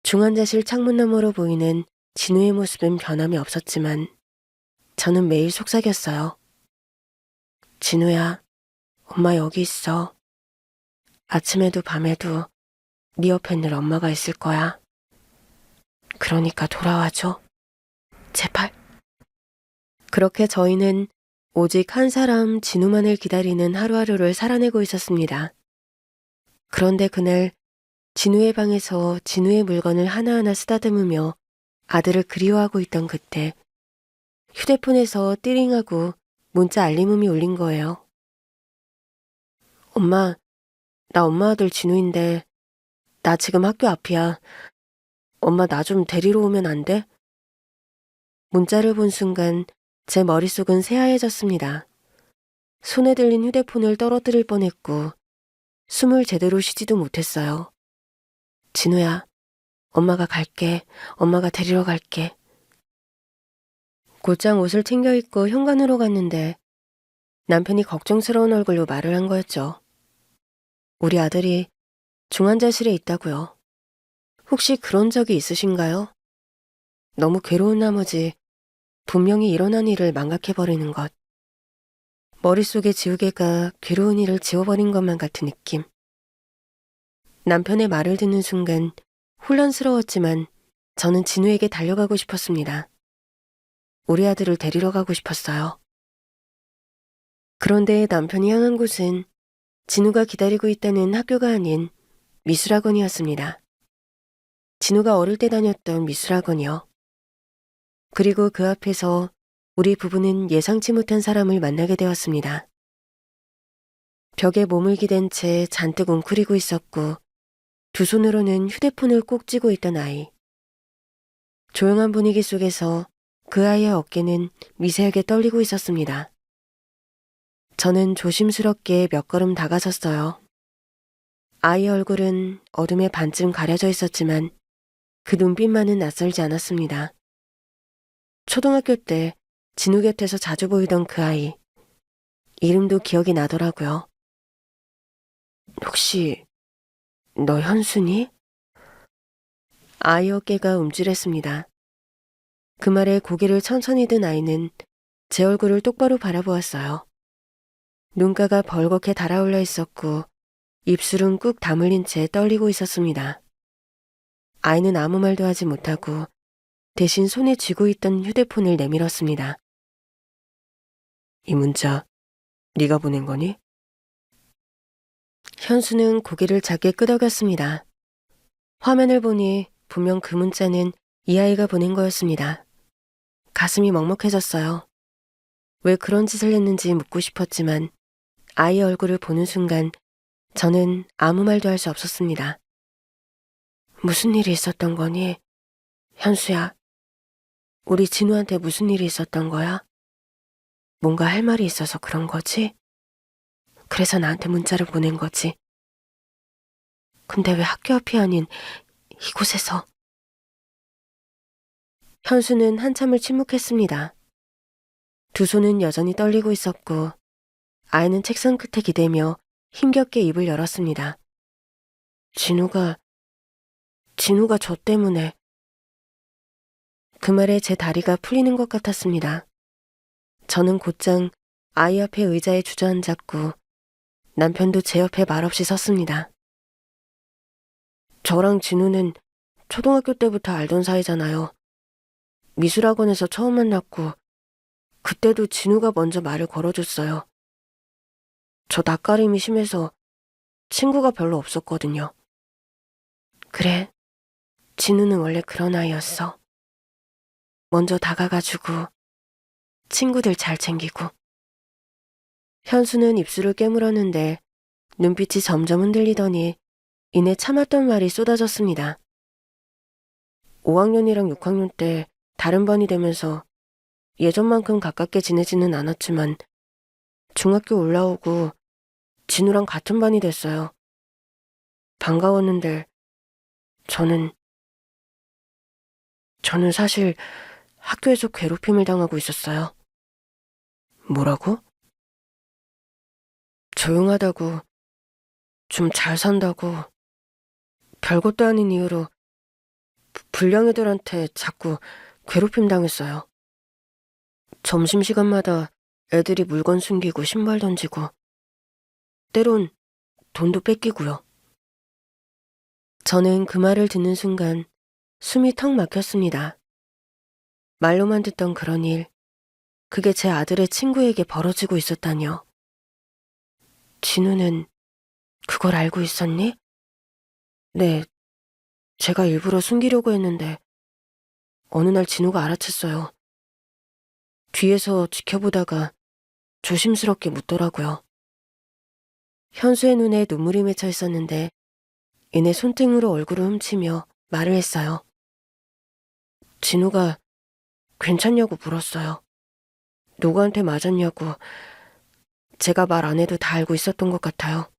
중환자실 창문 너머로 보이는 진우의 모습은 변함이 없었지만 저는 매일 속삭였어요. 진우야, 엄마 여기 있어. 아침에도 밤에도 네 옆에 늘 엄마가 있을 거야. 그러니까 돌아와줘. 제발. 그렇게 저희는 오직 한 사람 진우만을 기다리는 하루하루를 살아내고 있었습니다. 그런데 그날 진우의 방에서 진우의 물건을 하나하나 쓰다듬으며 아들을 그리워하고 있던 그때 휴대폰에서 띠링하고 문자 알림음이 울린 거예요. 엄마, 나 엄마 아들 진우인데 나 지금 학교 앞이야. 엄마 나 좀 데리러 오면 안 돼? 문자를 본 순간 제 머릿속은 새하얘졌습니다. 손에 들린 휴대폰을 떨어뜨릴 뻔했고 숨을 제대로 쉬지도 못했어요. 진우야, 엄마가 갈게. 엄마가 데리러 갈게. 곧장 옷을 챙겨 입고 현관으로 갔는데 남편이 걱정스러운 얼굴로 말을 한 거였죠. 우리 아들이 중환자실에 있다고요. 혹시 그런 적이 있으신가요? 너무 괴로운 나머지 분명히 일어난 일을 망각해버리는 것. 머릿속의 지우개가 괴로운 일을 지워버린 것만 같은 느낌. 남편의 말을 듣는 순간 혼란스러웠지만 저는 진우에게 달려가고 싶었습니다. 우리 아들을 데리러 가고 싶었어요. 그런데 남편이 향한 곳은 진우가 기다리고 있다는 학교가 아닌 미술학원이었습니다. 진우가 어릴 때 다녔던 미술학원이요. 그리고 그 앞에서 우리 부부는 예상치 못한 사람을 만나게 되었습니다. 벽에 몸을 기댄 채 잔뜩 웅크리고 있었고 두 손으로는 휴대폰을 꼭 쥐고 있던 아이. 조용한 분위기 속에서 그 아이의 어깨는 미세하게 떨리고 있었습니다. 저는 조심스럽게 몇 걸음 다가섰어요. 아이의 얼굴은 어둠에 반쯤 가려져 있었지만 그 눈빛만은 낯설지 않았습니다. 초등학교 때 진우 곁에서 자주 보이던 그 아이. 이름도 기억이 나더라고요. 혹시 너 현순이? 아이 어깨가 움찔했습니다. 그 말에 고개를 천천히 든 아이는 제 얼굴을 똑바로 바라보았어요. 눈가가 벌겋게 달아올라 있었고 입술은 꾹 다물린 채 떨리고 있었습니다. 아이는 아무 말도 하지 못하고 대신 손에 쥐고 있던 휴대폰을 내밀었습니다. 이 문자 네가 보낸 거니? 현수는 고개를 작게 끄덕였습니다. 화면을 보니 분명 그 문자는 이 아이가 보낸 거였습니다. 가슴이 먹먹해졌어요. 왜 그런 짓을 했는지 묻고 싶었지만 아이의 얼굴을 보는 순간 저는 아무 말도 할 수 없었습니다. 무슨 일이 있었던 거니? 현수야, 우리 진우한테 무슨 일이 있었던 거야? 뭔가 할 말이 있어서 그런 거지? 그래서 나한테 문자를 보낸 거지. 근데 왜 학교 앞이 아닌 이곳에서? 현수는 한참을 침묵했습니다. 두 손은 여전히 떨리고 있었고 아이는 책상 끝에 기대며 힘겹게 입을 열었습니다. 진우가 저 때문에. 그 말에 제 다리가 풀리는 것 같았습니다. 저는 곧장 아이 앞에 의자에 주저앉았고 남편도 제 옆에 말없이 섰습니다. 저랑 진우는 초등학교 때부터 알던 사이잖아요. 미술학원에서 처음 만났고 그때도 진우가 먼저 말을 걸어줬어요. 저 낯가림이 심해서 친구가 별로 없었거든요. 그래, 진우는 원래 그런 아이였어. 먼저 다가가주고 친구들 잘 챙기고. 현수는 입술을 깨물었는데 눈빛이 점점 흔들리더니 이내 참았던 말이 쏟아졌습니다. 5학년이랑 6학년 때 다른 반이 되면서 예전만큼 가깝게 지내지는 않았지만 중학교 올라오고 진우랑 같은 반이 됐어요. 반가웠는데 저는 사실 학교에서 괴롭힘을 당하고 있었어요. 뭐라고? 조용하다고, 좀 잘 산다고, 별것도 아닌 이유로 불량 애들한테 자꾸 괴롭힘 당했어요. 점심시간마다 애들이 물건 숨기고 신발 던지고, 때론 돈도 뺏기고요. 저는 그 말을 듣는 순간 숨이 턱 막혔습니다. 말로만 듣던 그런 일, 그게 제 아들의 친구에게 벌어지고 있었다니요. 진우는 그걸 알고 있었니? 네, 제가 일부러 숨기려고 했는데 어느 날 진우가 알아챘어요. 뒤에서 지켜보다가 조심스럽게 묻더라고요. 현수의 눈에 눈물이 맺혀 있었는데 이내 손등으로 얼굴을 훔치며 말을 했어요. 진우가 괜찮냐고 물었어요. 누구한테 맞았냐고. 제가 말 안 해도 다 알고 있었던 것 같아요.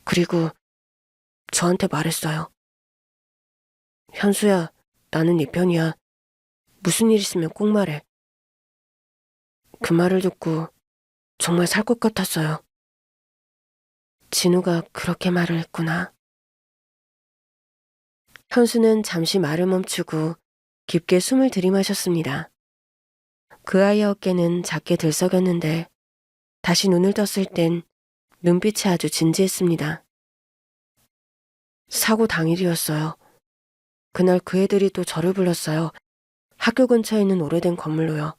그리고 저한테 말했어요. 현수야, 나는 네 편이야. 무슨 일 있으면 꼭 말해. 그 말을 듣고 정말 살 것 같았어요. 진우가 그렇게 말을 했구나. 현수는 잠시 말을 멈추고 깊게 숨을 들이마셨습니다. 그 아이의 어깨는 작게 들썩였는데 다시 눈을 떴을 땐 눈빛이 아주 진지했습니다. 사고 당일이었어요. 그날 그 애들이 또 저를 불렀어요. 학교 근처에 있는 오래된 건물로요.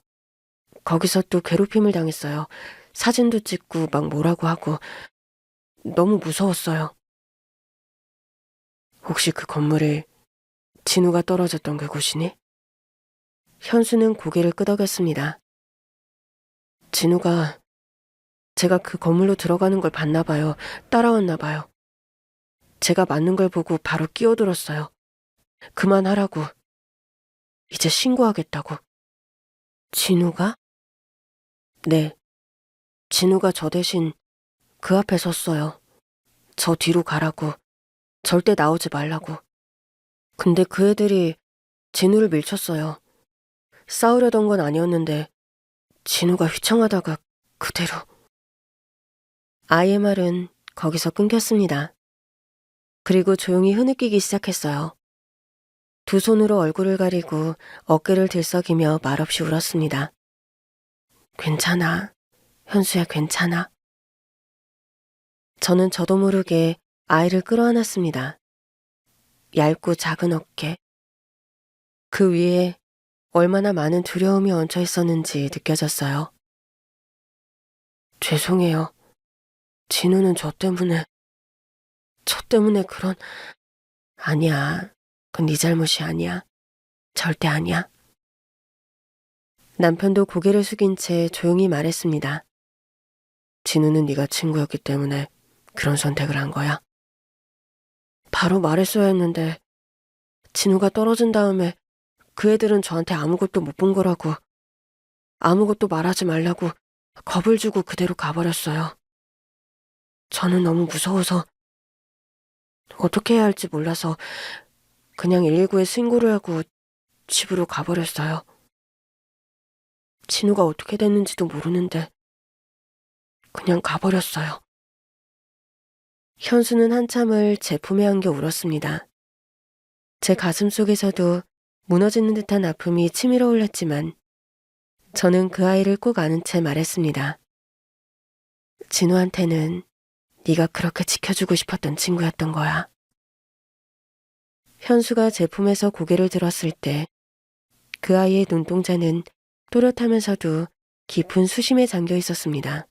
거기서 또 괴롭힘을 당했어요. 사진도 찍고 막 뭐라고 하고 너무 무서웠어요. 혹시 그 건물에 진우가 떨어졌던 그곳이니? 현수는 고개를 끄덕였습니다. 진우가 제가 그 건물로 들어가는 걸 봤나 봐요. 따라왔나 봐요. 제가 맞는 걸 보고 바로 끼어들었어요. 그만하라고. 이제 신고하겠다고. 진우가? 네. 진우가 저 대신 그 앞에 섰어요. 저 뒤로 가라고. 절대 나오지 말라고. 근데 그 애들이 진우를 밀쳤어요. 싸우려던 건 아니었는데 진우가 휘청하다가 그대로. 아이의 말은 거기서 끊겼습니다. 그리고 조용히 흐느끼기 시작했어요. 두 손으로 얼굴을 가리고 어깨를 들썩이며 말없이 울었습니다. 괜찮아. 현수야, 괜찮아. 저는 저도 모르게 아이를 끌어안았습니다. 얇고 작은 어깨. 그 위에 얼마나 많은 두려움이 얹혀 있었는지 느껴졌어요. 죄송해요. 진우는 저 때문에 그런... 아니야. 그건 네 잘못이 아니야. 절대 아니야. 남편도 고개를 숙인 채 조용히 말했습니다. 진우는 네가 친구였기 때문에 그런 선택을 한 거야. 바로 말했어야 했는데 진우가 떨어진 다음에 그 애들은 저한테 아무것도 못 본 거라고, 아무것도 말하지 말라고 겁을 주고 그대로 가버렸어요. 저는 너무 무서워서 어떻게 해야 할지 몰라서 그냥 119에 신고를 하고 집으로 가버렸어요. 진우가 어떻게 됐는지도 모르는데 그냥 가버렸어요. 현수는 한참을 제 품에 안겨 울었습니다. 제 가슴 속에서도 무너지는 듯한 아픔이 치밀어 올랐지만 저는 그 아이를 꼭 안은 채 말했습니다. 진우한테는 네가 그렇게 지켜주고 싶었던 친구였던 거야. 현수가 제 품에서 고개를 들었을 때 그 아이의 눈동자는 또렷하면서도 깊은 수심에 잠겨 있었습니다.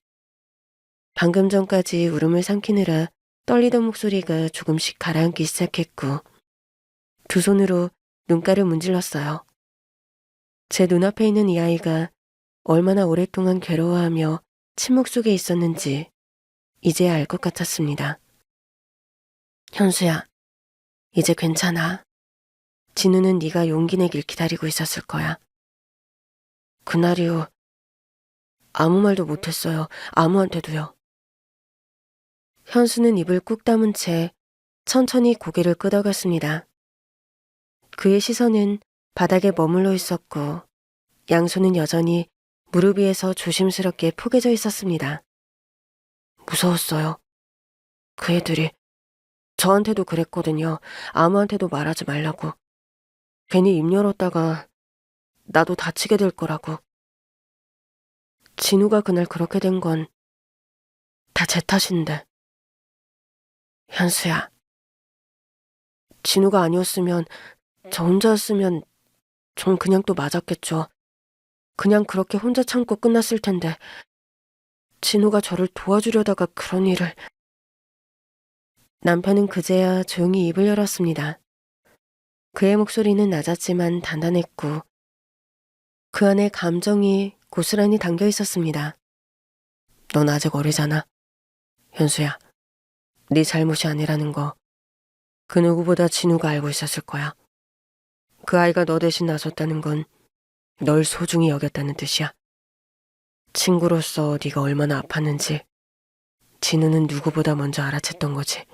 방금 전까지 울음을 삼키느라 떨리던 목소리가 조금씩 가라앉기 시작했고 두 손으로 눈가를 문질렀어요. 제 눈앞에 있는 이 아이가 얼마나 오랫동안 괴로워하며 침묵 속에 있었는지 이제야 알 것 같았습니다. 현수야, 이제 괜찮아. 진우는 네가 용기 내길 기다리고 있었을 거야. 그날 이후 아무 말도 못했어요. 아무한테도요. 현수는 입을 꾹 다문 채 천천히 고개를 끄덕였습니다. 그의 시선은 바닥에 머물러 있었고 양손은 여전히 무릎 위에서 조심스럽게 포개져 있었습니다. 무서웠어요. 그 애들이 저한테도 그랬거든요. 아무한테도 말하지 말라고. 괜히 입 열었다가 나도 다치게 될 거라고. 진우가 그날 그렇게 된 건 다 제 탓인데. 현수야, 진우가 아니었으면, 저 혼자였으면 전 그냥 또 맞았겠죠. 그냥 그렇게 혼자 참고 끝났을 텐데 진우가 저를 도와주려다가 그런 일을. 남편은 그제야 조용히 입을 열었습니다. 그의 목소리는 낮았지만 단단했고 그 안에 감정이 고스란히 담겨 있었습니다. 넌 아직 어리잖아. 현수야, 네 잘못이 아니라는 거 그 누구보다 진우가 알고 있었을 거야. 그 아이가 너 대신 나섰다는 건 널 소중히 여겼다는 뜻이야. 친구로서 네가 얼마나 아팠는지 진우는 누구보다 먼저 알아챘던 거지.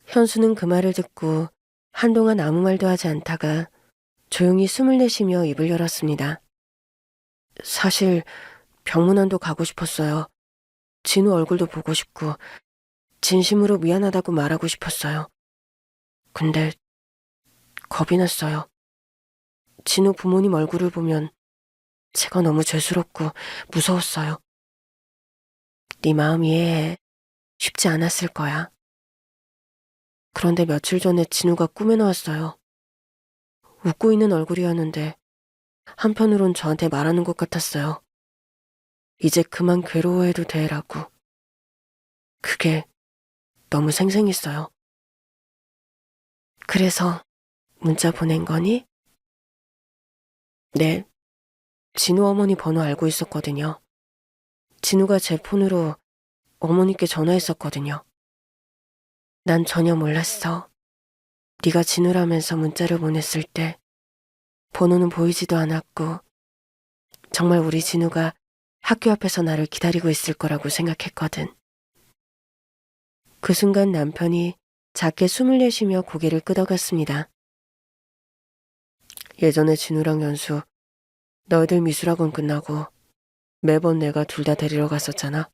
현수는 그 말을 듣고 한동안 아무 말도 하지 않다가 조용히 숨을 내쉬며 입을 열었습니다. 사실 병문안도 가고 싶었어요. 진우 얼굴도 보고 싶고 진심으로 미안하다고 말하고 싶었어요. 근데 겁이 났어요. 진우 부모님 얼굴을 보면 제가 너무 죄스럽고 무서웠어요. 네 마음 이해해. 쉽지 않았을 거야. 그런데 며칠 전에 진우가 꿈에 나왔어요. 웃고 있는 얼굴이었는데 한편으론 저한테 말하는 것 같았어요. 이제 그만 괴로워해도 돼라고. 그게 너무 생생했어요. 그래서 문자 보낸 거니? 네, 진우 어머니 번호 알고 있었거든요. 진우가 제 폰으로 어머니께 전화했었거든요. 난 전혀 몰랐어. 네가 진우라면서 문자를 보냈을 때 번호는 보이지도 않았고 정말 우리 진우가 학교 앞에서 나를 기다리고 있을 거라고 생각했거든. 그 순간 남편이 작게 숨을 내쉬며 고개를 끄덕였습니다. 예전에 진우랑 연수 너희들 미술학원 끝나고 매번 내가 둘 다 데리러 갔었잖아.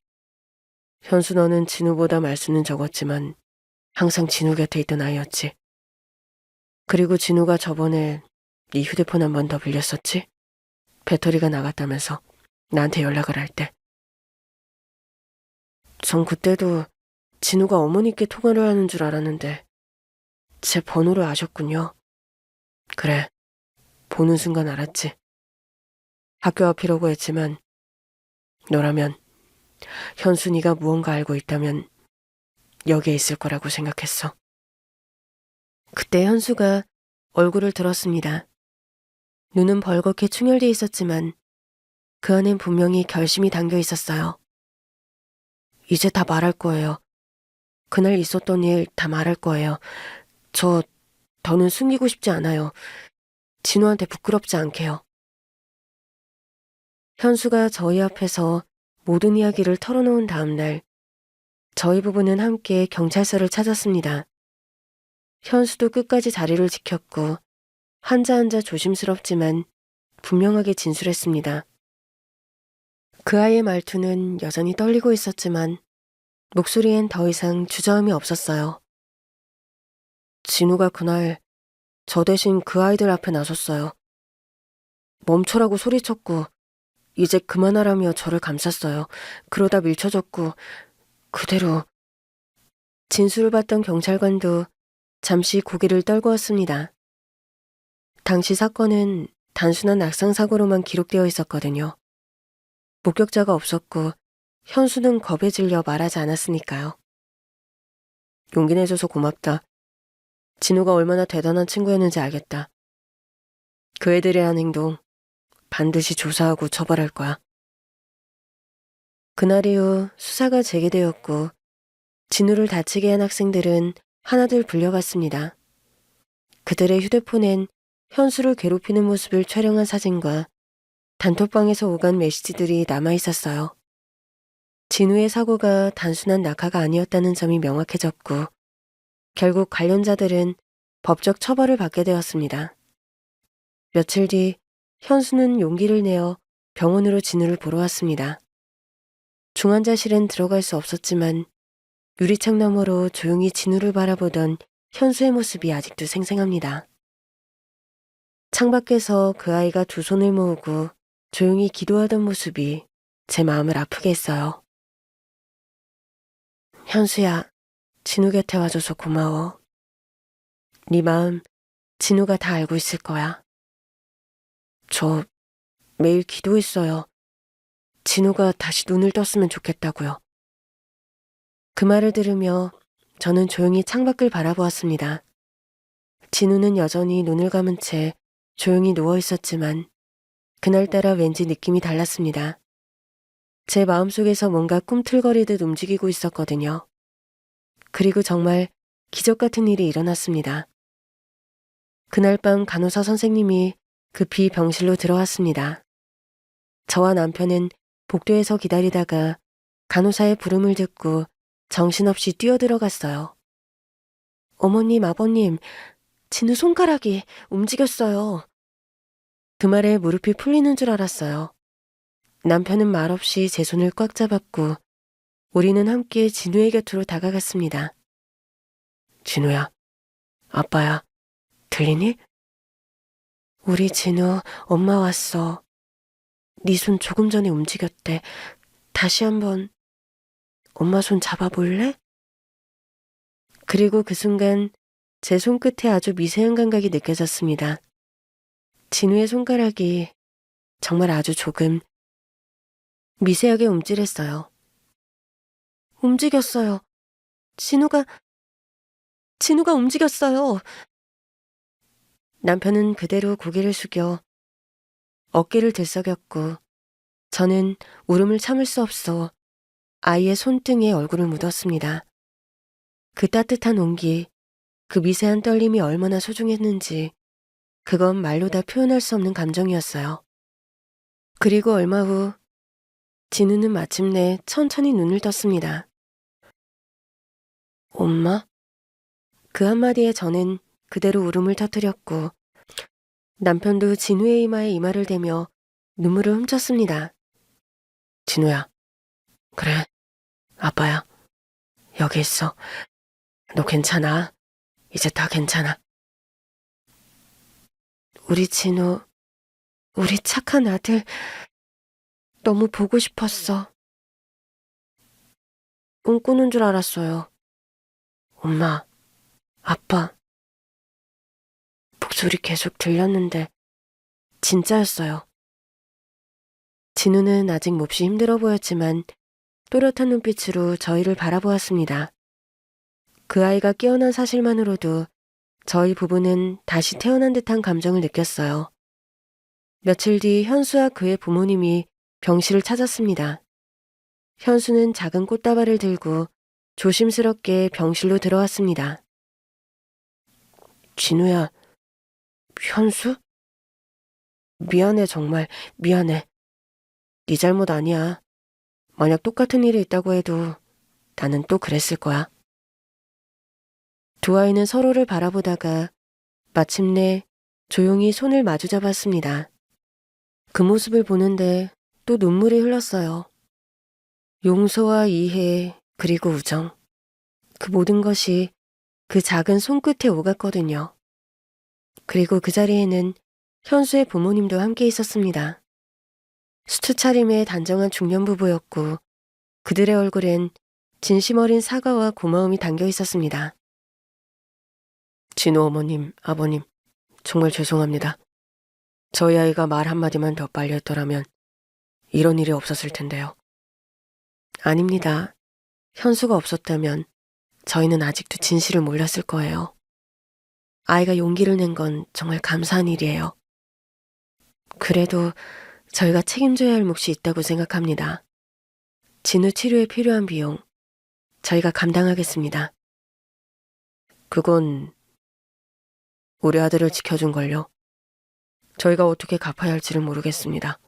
현수 너는 진우보다 말수는 적었지만 항상 진우 곁에 있던 아이였지. 그리고 진우가 저번에 네 휴대폰 한 번 더 빌렸었지? 배터리가 나갔다면서 나한테 연락을 할 때. 전 그때도 진우가 어머니께 통화를 하는 줄 알았는데 제 번호를 아셨군요. 그래, 보는 순간 알았지. 학교 앞이라고 했지만 너라면 현순이가 무언가 알고 있다면 여기에 있을 거라고 생각했어. 그때 현수가 얼굴을 들었습니다. 눈은 벌겋게 충혈돼 있었지만 그 안엔 분명히 결심이 담겨 있었어요. 이제 다 말할 거예요. 그날 있었던 일 다 말할 거예요. 저 더는 숨기고 싶지 않아요. 진우한테 부끄럽지 않게요. 현수가 저희 앞에서 모든 이야기를 털어놓은 다음 날 저희 부부는 함께 경찰서를 찾았습니다. 현수도 끝까지 자리를 지켰고 한자 조심스럽지만 분명하게 진술했습니다. 그 아이의 말투는 여전히 떨리고 있었지만 목소리엔 더 이상 주저함이 없었어요. 진우가 그날 저 대신 그 아이들 앞에 나섰어요. 멈춰라고 소리쳤고 이제 그만하라며 저를 감쌌어요. 그러다 밀쳐졌고 그대로. 진술을 받던 경찰관도 잠시 고개를 떨구었습니다. 당시 사건은 단순한 낙상사고로만 기록되어 있었거든요. 목격자가 없었고 현수는 겁에 질려 말하지 않았으니까요. 용기 내줘서 고맙다. 진우가 얼마나 대단한 친구였는지 알겠다. 그 애들의 한 행동 반드시 조사하고 처벌할 거야. 그날 이후 수사가 재개되었고 진우를 다치게 한 학생들은 하나둘 불려갔습니다. 그들의 휴대폰엔 현수를 괴롭히는 모습을 촬영한 사진과 단톡방에서 오간 메시지들이 남아있었어요. 진우의 사고가 단순한 낙하가 아니었다는 점이 명확해졌고 결국 관련자들은 법적 처벌을 받게 되었습니다. 며칠 뒤 현수는 용기를 내어 병원으로 진우를 보러 왔습니다. 중환자실엔 들어갈 수 없었지만 유리창 너머로 조용히 진우를 바라보던 현수의 모습이 아직도 생생합니다. 창밖에서 그 아이가 두 손을 모으고 조용히 기도하던 모습이 제 마음을 아프게 했어요. 현수야, 진우 곁에 와줘서 고마워. 네 마음 진우가 다 알고 있을 거야. 저 매일 기도했어요. 진우가 다시 눈을 떴으면 좋겠다고요. 그 말을 들으며 저는 조용히 창밖을 바라보았습니다. 진우는 여전히 눈을 감은 채 조용히 누워 있었지만 그날따라 왠지 느낌이 달랐습니다. 제 마음속에서 뭔가 꿈틀거리듯 움직이고 있었거든요. 그리고 정말 기적 같은 일이 일어났습니다. 그날 밤 간호사 선생님이 급히 병실로 들어왔습니다. 저와 남편은 복도에서 기다리다가 간호사의 부름을 듣고 정신없이 뛰어들어갔어요. 어머님, 아버님, 진우 손가락이 움직였어요. 그 말에 무릎이 풀리는 줄 알았어요. 남편은 말없이 제 손을 꽉 잡았고 우리는 함께 진우의 곁으로 다가갔습니다. 진우야, 아빠야, 들리니? 우리 진우, 엄마 왔어. 네 손 조금 전에 움직였대. 다시 한번 엄마 손 잡아볼래? 그리고 그 순간 제 손끝에 아주 미세한 감각이 느껴졌습니다. 진우의 손가락이 정말 아주 조금 미세하게 움찔했어요. 움직였어요. 진우가 움직였어요. 남편은 그대로 고개를 숙여 어깨를 들썩였고 저는 울음을 참을 수 없어 아이의 손등에 얼굴을 묻었습니다. 그 따뜻한 온기, 그 미세한 떨림이 얼마나 소중했는지 그건 말로 다 표현할 수 없는 감정이었어요. 그리고 얼마 후 진우는 마침내 천천히 눈을 떴습니다. 엄마? 그 한마디에 저는 그대로 울음을 터뜨렸고 남편도 진우의 이마에 이마를 대며 눈물을 훔쳤습니다. 진우야, 그래, 아빠야, 여기 있어. 너 괜찮아. 이제 다 괜찮아. 우리 진우, 우리 착한 아들, 너무 보고 싶었어. 꿈꾸는 줄 알았어요. 엄마, 아빠. 목소리 계속 들렸는데 진짜였어요. 진우는 아직 몹시 힘들어 보였지만 또렷한 눈빛으로 저희를 바라보았습니다. 그 아이가 깨어난 사실만으로도 저희 부부는 다시 태어난 듯한 감정을 느꼈어요. 며칠 뒤 현수와 그의 부모님이 병실을 찾았습니다. 현수는 작은 꽃다발을 들고 조심스럽게 병실로 들어왔습니다. 진우야, 현수? 미안해, 정말 미안해. 네 잘못 아니야. 만약 똑같은 일이 있다고 해도 나는 또 그랬을 거야. 두 아이는 서로를 바라보다가 마침내 조용히 손을 마주 잡았습니다. 그 모습을 보는데 또 눈물이 흘렀어요. 용서와 이해, 그리고 우정. 그 모든 것이 그 작은 손끝에 오갔거든요. 그리고 그 자리에는 현수의 부모님도 함께 있었습니다. 수트 차림의 단정한 중년 부부였고 그들의 얼굴엔 진심 어린 사과와 고마움이 담겨 있었습니다. 진우 어머님, 아버님, 정말 죄송합니다. 저희 아이가 말 한마디만 더 빨리 했더라면 이런 일이 없었을 텐데요. 아닙니다. 현수가 없었다면 저희는 아직도 진실을 몰랐을 거예요. 아이가 용기를 낸 건 정말 감사한 일이에요. 그래도 저희가 책임져야 할 몫이 있다고 생각합니다. 진우 치료에 필요한 비용 저희가 감당하겠습니다. 그건 우리 아들을 지켜준 걸요. 저희가 어떻게 갚아야 할지를 모르겠습니다.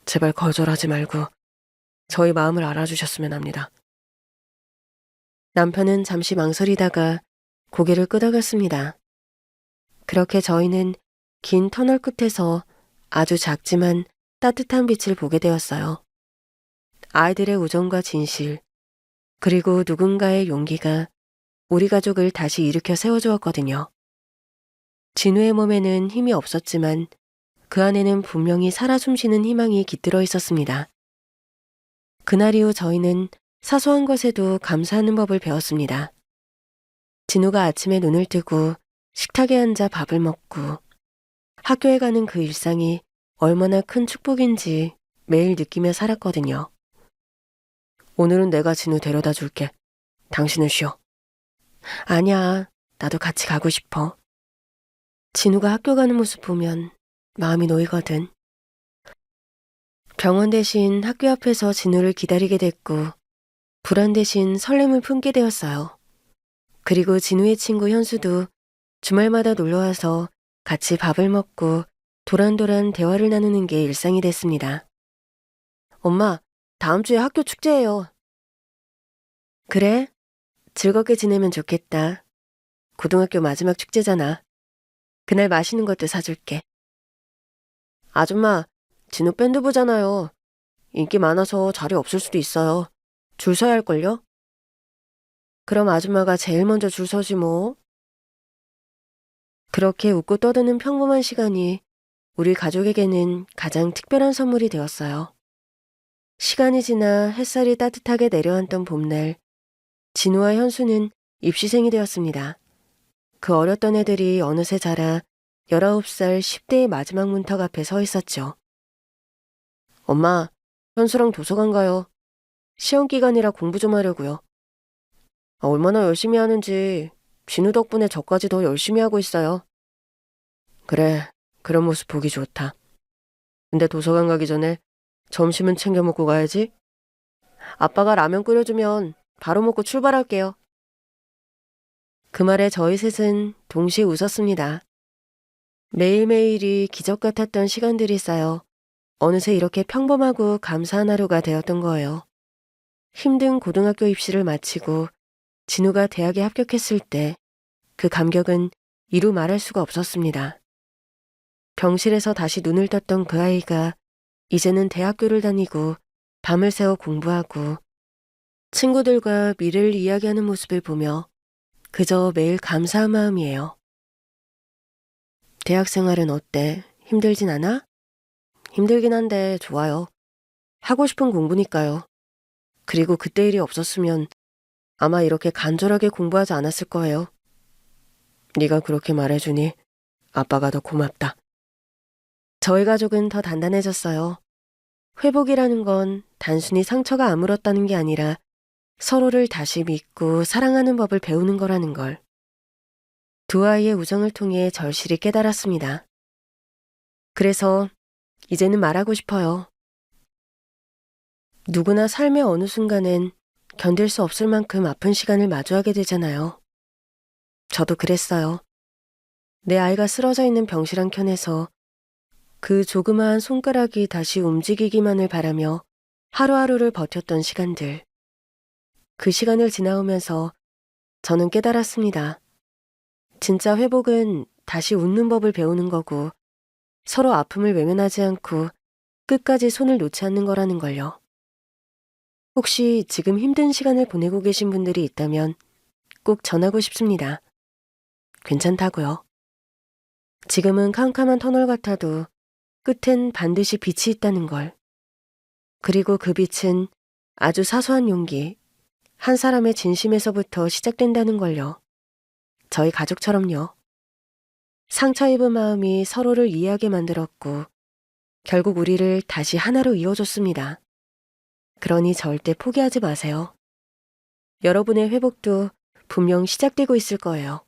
제발 거절하지 말고 저희 마음을 알아주셨으면 합니다. 남편은 잠시 망설이다가 고개를 끄덕였습니다. 그렇게 저희는 긴 터널 끝에서 아주 작지만 따뜻한 빛을 보게 되었어요. 아이들의 우정과 진실, 그리고 누군가의 용기가 우리 가족을 다시 일으켜 세워주었거든요. 진우의 몸에는 힘이 없었지만 그 안에는 분명히 살아 숨쉬는 희망이 깃들어 있었습니다. 그날 이후 저희는 사소한 것에도 감사하는 법을 배웠습니다. 진우가 아침에 눈을 뜨고 식탁에 앉아 밥을 먹고 학교에 가는 그 일상이 얼마나 큰 축복인지 매일 느끼며 살았거든요. 오늘은 내가 진우 데려다 줄게. 당신은 쉬어. 아니야, 나도 같이 가고 싶어. 진우가 학교 가는 모습 보면 마음이 놓이거든. 병원 대신 학교 앞에서 진우를 기다리게 됐고 불안 대신 설렘을 품게 되었어요. 그리고 진우의 친구 현수도 주말마다 놀러와서 같이 밥을 먹고 도란도란 대화를 나누는 게 일상이 됐습니다. 엄마, 다음 주에 학교 축제예요. 그래? 즐겁게 지내면 좋겠다. 고등학교 마지막 축제잖아. 그날 맛있는 것도 사줄게. 아줌마, 진우 밴드 부잖아요. 인기 많아서 자리 없을 수도 있어요. 줄 서야 할걸요? 그럼 아줌마가 제일 먼저 줄 서지 뭐. 그렇게 웃고 떠드는 평범한 시간이 우리 가족에게는 가장 특별한 선물이 되었어요. 시간이 지나 햇살이 따뜻하게 내려앉던 봄날, 진우와 현수는 입시생이 되었습니다. 그 어렸던 애들이 어느새 자라 19살 10대의 마지막 문턱 앞에 서 있었죠. 엄마, 현수랑 도서관 가요. 시험 기간이라 공부 좀 하려고요. 얼마나 열심히 하는지 진우 덕분에 저까지 더 열심히 하고 있어요. 그래, 그런 모습 보기 좋다. 근데 도서관 가기 전에 점심은 챙겨 먹고 가야지. 아빠가 라면 끓여주면 바로 먹고 출발할게요. 그 말에 저희 셋은 동시에 웃었습니다. 매일매일이 기적 같았던 시간들이 쌓여 어느새 이렇게 평범하고 감사한 하루가 되었던 거예요. 힘든 고등학교 입시를 마치고 진우가 대학에 합격했을 때 그 감격은 이루 말할 수가 없었습니다. 병실에서 다시 눈을 떴던 그 아이가 이제는 대학교를 다니고 밤을 새워 공부하고 친구들과 미래를 이야기하는 모습을 보며 그저 매일 감사한 마음이에요. 대학 생활은 어때? 힘들진 않아? 힘들긴 한데 좋아요. 하고 싶은 공부니까요. 그리고 그때 일이 없었으면 아마 이렇게 간절하게 공부하지 않았을 거예요. 네가 그렇게 말해주니 아빠가 더 고맙다. 저희 가족은 더 단단해졌어요. 회복이라는 건 단순히 상처가 아물었다는 게 아니라 서로를 다시 믿고 사랑하는 법을 배우는 거라는 걸. 두 아이의 우정을 통해 절실히 깨달았습니다. 그래서 이제는 말하고 싶어요. 누구나 삶의 어느 순간엔 견딜 수 없을 만큼 아픈 시간을 마주하게 되잖아요. 저도 그랬어요. 내 아이가 쓰러져 있는 병실 한 켠에서 그 조그마한 손가락이 다시 움직이기만을 바라며 하루하루를 버텼던 시간들. 그 시간을 지나오면서 저는 깨달았습니다. 진짜 회복은 다시 웃는 법을 배우는 거고 서로 아픔을 외면하지 않고 끝까지 손을 놓지 않는 거라는 걸요. 혹시 지금 힘든 시간을 보내고 계신 분들이 있다면 꼭 전하고 싶습니다. 괜찮다고요. 지금은 캄캄한 터널 같아도 끝엔 반드시 빛이 있다는 걸. 그리고 그 빛은 아주 사소한 용기, 한 사람의 진심에서부터 시작된다는 걸요. 저희 가족처럼요. 상처 입은 마음이 서로를 이해하게 만들었고 결국 우리를 다시 하나로 이어줬습니다. 그러니 절대 포기하지 마세요. 여러분의 회복도 분명 시작되고 있을 거예요.